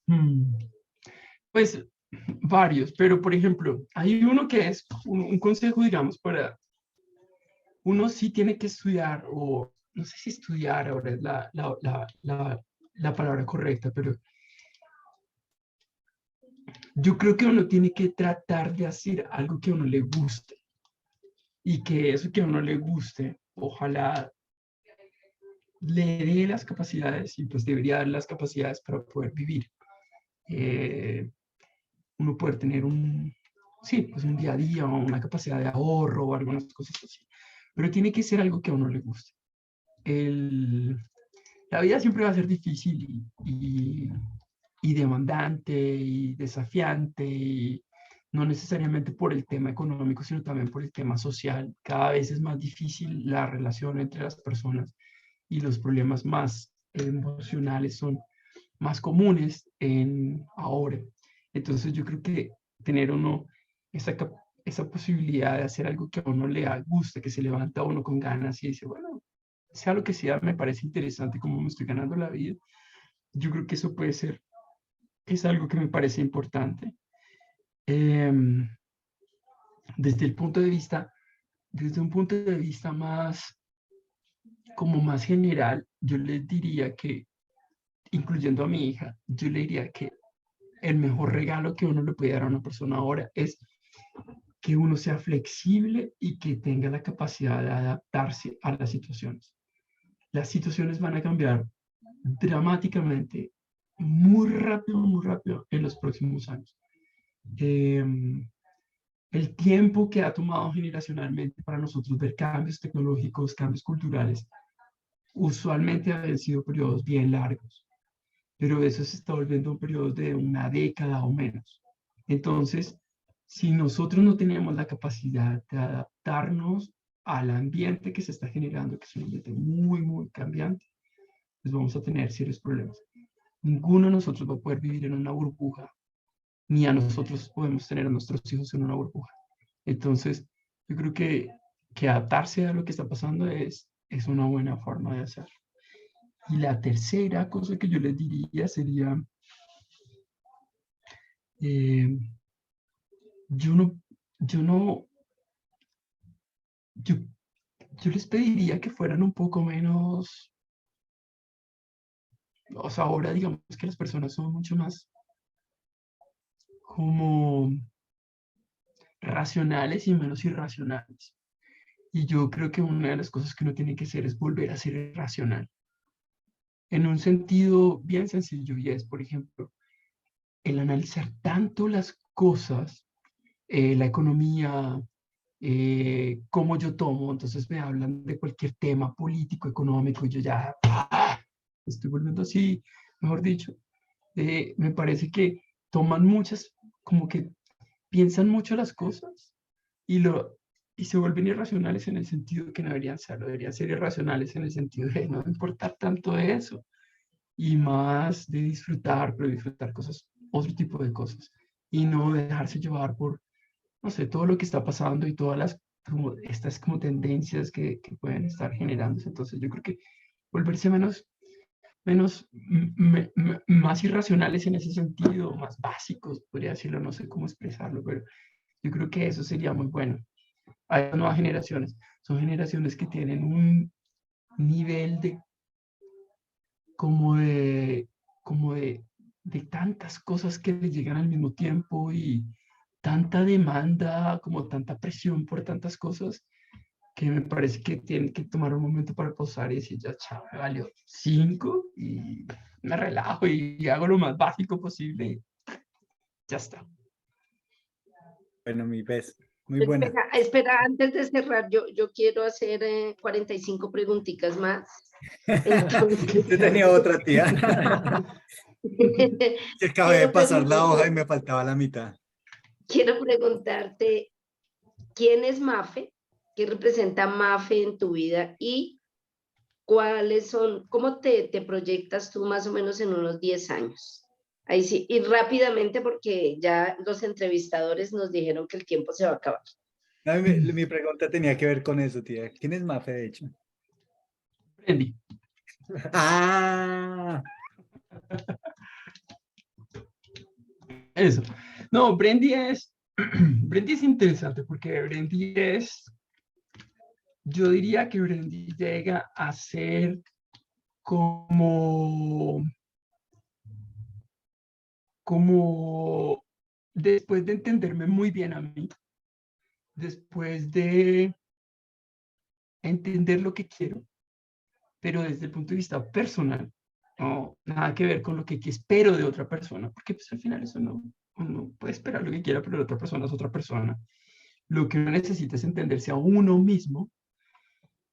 mm, pues varios, pero por ejemplo, hay uno que es un consejo, digamos, para uno sí tiene que estudiar, o no sé si estudiar ahora es la palabra correcta, pero yo creo que uno tiene que tratar de hacer algo que a uno le guste y que eso que a uno le guste, ojalá le dé las capacidades y pues debería dar las capacidades para poder vivir. Eh, uno poder tener sí, pues un día a día o una capacidad de ahorro o algunas cosas así. Pero tiene que ser algo que a uno le guste. El, la vida siempre va a ser difícil y demandante y desafiante y no necesariamente por el tema económico, sino también por el tema social. Cada vez es más difícil la relación entre las personas y los problemas más emocionales son más comunes en ahora. Entonces yo creo que tener uno esa, esa posibilidad de hacer algo que a uno le guste, que se levanta a uno con ganas y dice, bueno, sea lo que sea, me parece interesante cómo me estoy ganando la vida. Yo creo que eso puede ser, es algo que me parece importante. Eh, desde el punto de vista, desde un punto de vista más, como más general, yo les diría que, incluyendo a mi hija, yo le diría que el mejor regalo que uno le puede dar a una persona ahora es que uno sea flexible y que tenga la capacidad de adaptarse a las situaciones. Las situaciones van a cambiar dramáticamente, muy rápido en los próximos años. Eh, el tiempo que ha tomado generacionalmente para nosotros ver cambios tecnológicos, cambios culturales, usualmente han sido periodos bien largos, pero eso se está volviendo un periodo de una década o menos. Entonces, si nosotros no tenemos la capacidad de adaptarnos al ambiente que se está generando, que es un ambiente muy cambiante, pues vamos a tener serios problemas. Ninguno de nosotros va a poder vivir en una burbuja, ni a nosotros podemos tener a nuestros hijos en una burbuja. Entonces, yo creo que adaptarse a lo que está pasando es una buena forma de hacerlo. Y la tercera cosa que yo les diría sería, eh, yo no, yo no, yo, yo les pediría que fueran un poco menos o sea, ahora digamos que las personas son mucho más como racionales y menos irracionales. Y yo creo que una de las cosas que uno tiene que hacer es volver a ser racional. En un sentido bien sencillo, y es, por ejemplo, el analizar tanto las cosas, la economía, cómo yo tomo, entonces me hablan de cualquier tema político, económico, y yo ya estoy volviendo así, mejor dicho, me parece que toman muchas, como que piensan mucho las cosas y, y se vuelven irracionales en el sentido que no deberían serlo, deberían ser irracionales en el sentido de no importar tanto de eso y más de disfrutar, pero disfrutar cosas, otro tipo de cosas y no dejarse llevar por, no sé, todo lo que está pasando y todas las, como, estas como tendencias que pueden estar generándose. Entonces yo creo que volverse más irracionales en ese sentido, más básicos, podría decirlo, no sé cómo expresarlo, pero yo creo que eso sería muy bueno. Hay nuevas generaciones, son generaciones que tienen un nivel de como de, como de tantas cosas que les llegan al mismo tiempo y tanta demanda, como tanta presión por tantas cosas, que me parece que tienen que tomar un momento para pausar y decir, ya, chao, me valió 5 y me relajo y hago lo más básico posible y ya está. Bueno, mi pez, muy buena. Espera, antes de cerrar, yo quiero hacer 45 preguntitas más. Entonces, Yo tenía otra, tía. Que acabé de quiero pasar la hoja y preguntarte, me faltaba la mitad. quiero preguntarte, ¿quién es Mafe? ¿Qué representa Mafe en tu vida? Y cuáles son, cómo te proyectas tú más o menos en unos 10 años. Ahí sí, y rápidamente porque ya los entrevistadores nos dijeron que el tiempo se va a acabar. No, mi pregunta tenía que ver con eso, tía. ¿Quién es Mafe, de hecho? Brandy. Ah, Eso. No, Brandy es, Brandy es interesante porque Brandy es, yo diría que Brandy llega a ser como, como después de entenderme muy bien a mí, después de entender lo que quiero, pero desde el punto de vista personal, no nada que ver con lo que espero de otra persona, porque pues al final eso no, uno puede esperar lo que quiera, pero la otra persona es otra persona. Lo que uno necesita es entenderse a uno mismo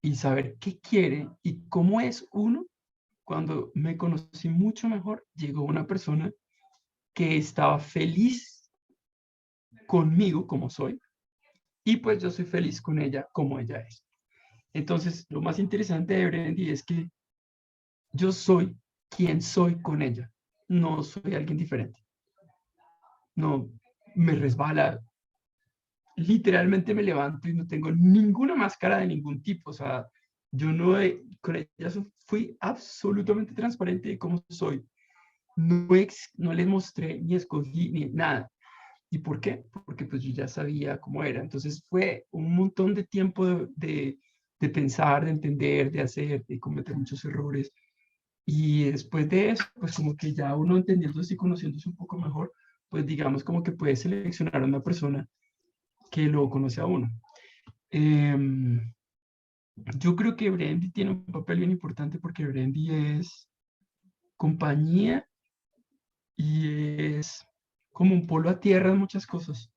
y saber qué quiere y cómo es uno. Cuando me conocí mucho mejor, llegó una persona que estaba feliz conmigo como soy y pues yo soy feliz con ella como ella es. Entonces, lo más interesante de Brandy es que yo soy quien soy con ella, no soy alguien diferente. No me resbala, literalmente me levanto y no tengo ninguna máscara de ningún tipo. O sea, yo no con ella fui absolutamente transparente de cómo soy. No, no les mostré ni escogí ni nada. ¿Y por qué? Porque pues yo ya sabía cómo era. Entonces fue un montón de tiempo de pensar, de entender, de hacer, de cometer muchos errores. Y después de eso, pues como que ya uno entendiéndose y conociéndose un poco mejor, pues digamos como que puede seleccionar a una persona que lo conoce a uno. Yo creo que Brandy tiene un papel bien importante porque Brandy es compañía y es como un polo a tierra en muchas cosas.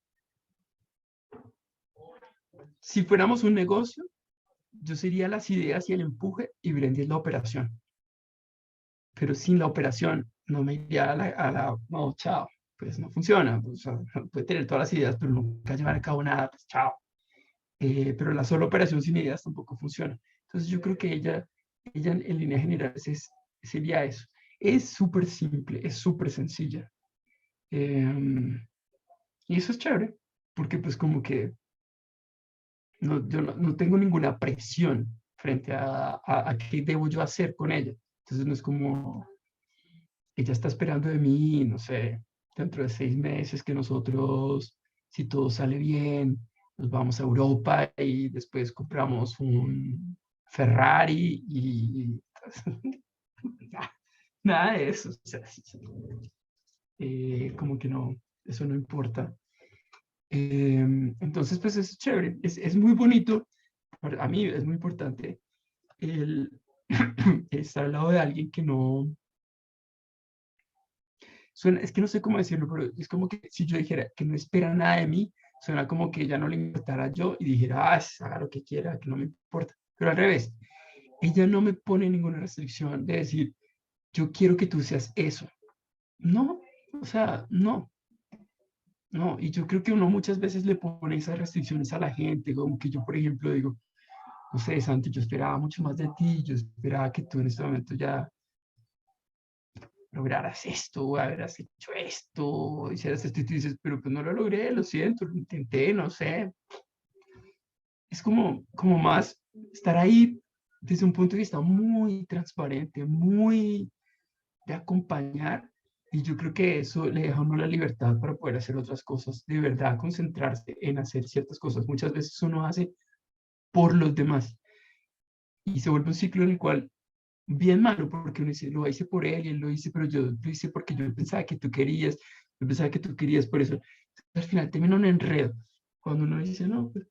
Si fuéramos un negocio, yo sería las ideas y el empuje y Brandy es la operación. Pero sin la operación no me iría no, chao, pues no funciona. O sea, puede tener todas las ideas, pero nunca llevar a cabo nada, pues chao. Pero la sola operación sin ideas tampoco funciona. Entonces yo creo que ella en línea general sería eso. Es súper simple, es súper sencilla. Y eso es chévere, porque pues como que no, yo no tengo ninguna presión frente a qué debo yo hacer con ella. Entonces no es como, ella está esperando de mí, no sé, dentro de 6 meses que nosotros, si todo sale bien, nos vamos a Europa y después compramos un Ferrari y nada de eso. O sea, como que no, eso no importa. Entonces, pues es chévere, es muy bonito. A mí es muy importante el estar al lado de alguien que no suena, es que no sé cómo decirlo, pero es como que si yo dijera que no espera nada de mí, suena como que ya no le importara yo y dijera, haga lo que quiera, que no me importa. Pero al revés, ella no me pone ninguna restricción de decir, yo quiero que tú seas eso. No, o sea, no. No, y yo creo que uno muchas veces le pone esas restricciones a la gente, como que yo, por ejemplo, digo, no sé, Santi, yo esperaba mucho más de ti, yo esperaba que tú en este momento ya lograras esto, haberás hecho esto, hicieras esto, y tú dices, pero pues no lo logré, lo siento, lo intenté, no sé. Es como más estar ahí desde un punto de vista muy transparente, muy de acompañar, y yo creo que eso le deja a uno la libertad para poder hacer otras cosas, de verdad concentrarse en hacer ciertas cosas. Muchas veces uno hace por los demás y se vuelve un ciclo en el cual bien malo, porque uno dice, lo hice por él y él lo hice, pero yo lo hice porque yo pensaba que tú querías, yo pensaba que tú querías por eso. Al final termina un enredo. Cuando uno dice, no, pues,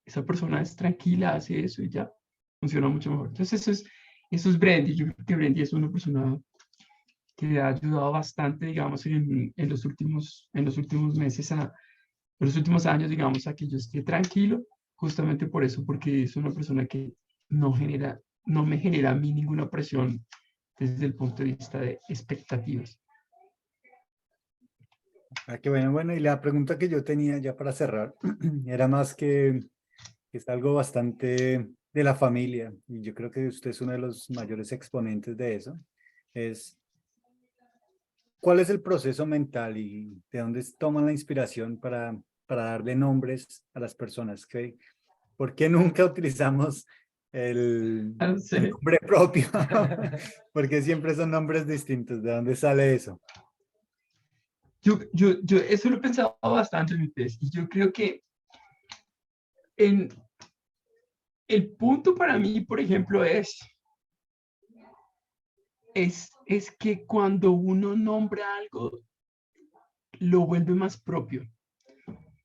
esa persona es tranquila, hace eso y ya, funciona mucho mejor. Entonces eso es Brendy. Yo creo que Brendy es una persona que ha ayudado bastante, digamos, en los últimos meses, en los últimos años, digamos, a que yo esté tranquilo, justamente por eso, porque es una persona que no genera, no me genera a mí ninguna presión desde el punto de vista de expectativas. Ah, qué bueno, bueno, y la pregunta que yo tenía ya para cerrar era más que es algo bastante de la familia, y yo creo que usted es uno de los mayores exponentes de eso, es ¿cuál es el proceso mental y de dónde toman la inspiración para darle nombres a las personas? ¿Por qué nunca utilizamos No el sé. nombre propio? Porque siempre son nombres distintos. ¿De dónde sale eso? Yo eso lo he pensado bastante en mi test, y yo creo que en, el punto para mí, por ejemplo, es que cuando uno nombra algo, lo vuelve más propio.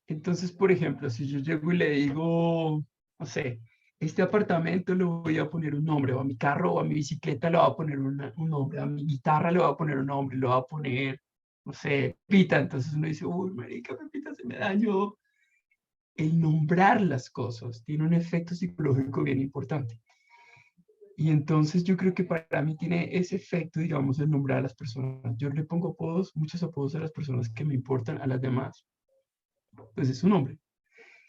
Entonces, por ejemplo, si yo llego y le digo, no sé, este apartamento le voy a poner un nombre, o a mi carro o a mi bicicleta le voy a poner un nombre, a mi guitarra le voy a poner un nombre, le voy a poner, no sé, Pepita. Entonces uno dice, uy, marica, Pepita se me dañó. El nombrar las cosas tiene un efecto psicológico bien importante. Y entonces yo creo que para mí tiene ese efecto, digamos, el nombrar a las personas. Yo le pongo apodos, muchos apodos a las personas que me importan, a las demás, pues es su nombre.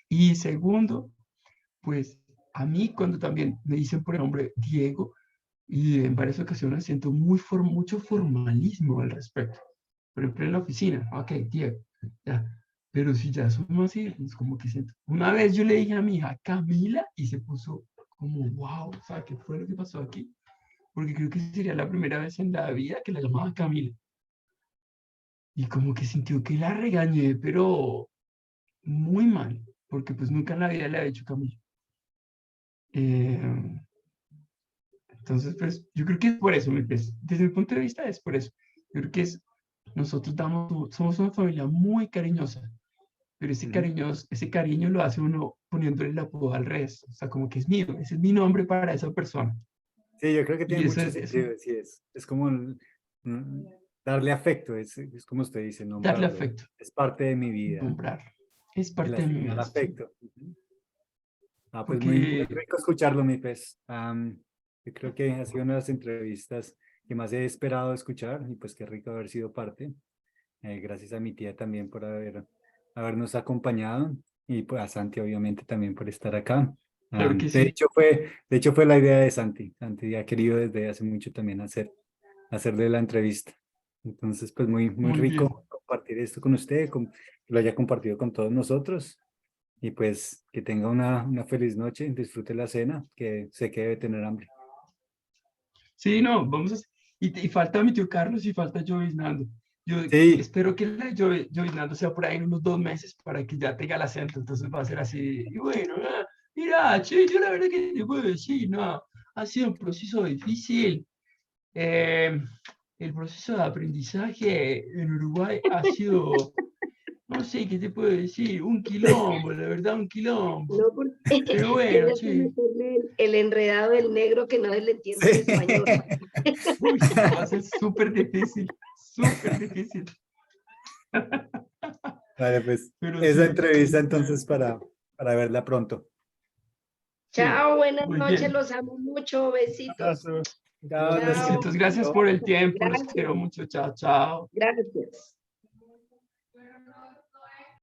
Y segundo, pues a mí cuando también me dicen por el nombre Diego, y en varias ocasiones siento mucho formalismo al respecto. Por ejemplo, en la oficina, ok, Diego, ya. Pero si ya somos así, es como que siento. Una vez yo le dije a mi hija Camila y se puso como, wow, o sea, ¿qué fue lo que pasó aquí? Porque creo que sería la primera vez en la vida que la llamaba Camila. Y como que sintió que la regañé, pero muy mal, porque pues nunca en la vida le había dicho Camila. Eh, entonces, pues yo creo que es por eso, desde mi punto de vista es por eso. Yo creo que nosotros somos una familia muy cariñosa, pero Ujú. ese cariño lo hace uno poniéndole el apodo al resto, o sea, como que es mío, ese es mi nombre para esa persona. Sí, yo creo que Y tiene eso mucho es eso, sentido. Sí, es como mm, darle afecto, es como usted dice, darle nombrarlo. afecto, Es parte de mi vida, nombrar, es el parte de mi asignar vida, sí. afecto. Ujú. Ah, pues muy, muy Porque rico escucharlo, mi pez. Yo creo que ha sido una de las entrevistas que más he esperado escuchar y pues qué rico haber sido parte. Gracias a mi tía también por habernos acompañado y pues a Santi obviamente también por estar acá. claro que De sí, hecho fue la idea de Santi. Santi ha querido desde hace mucho también hacerle la entrevista. Entonces, pues muy, muy muy bien. rico compartir esto con usted, que lo haya compartido con todos nosotros. Y pues que tenga una feliz noche, disfrute la cena, que sé que debe tener hambre. Sí, no, y falta mi tío Carlos y falta Joey Nando. Yo Sí, espero que la de Joey Nando sea por ahí en unos 2 meses para que ya tenga el acento, entonces va a ser así. Y bueno, mira, che, yo la verdad que te puedo decir, no, ha sido un proceso difícil. Eh, el proceso de aprendizaje en Uruguay ha sido, no sé qué te puedo decir, un quilombo, la verdad, un quilombo. No, porque Pero es bueno, de che, meterle el enredado del negro que no se le entiende en Sí. español. uy, va a ser súper difícil, súper difícil. Vale, pues Pero esa sí, entrevista entonces para verla pronto. sí, Chao, buenas muy noches, bien. los amo mucho, besitos. Abrazo. Chao, Besitos, Andresito. gracias por el tiempo, los Gracias, quiero mucho, chao, chao. gracias.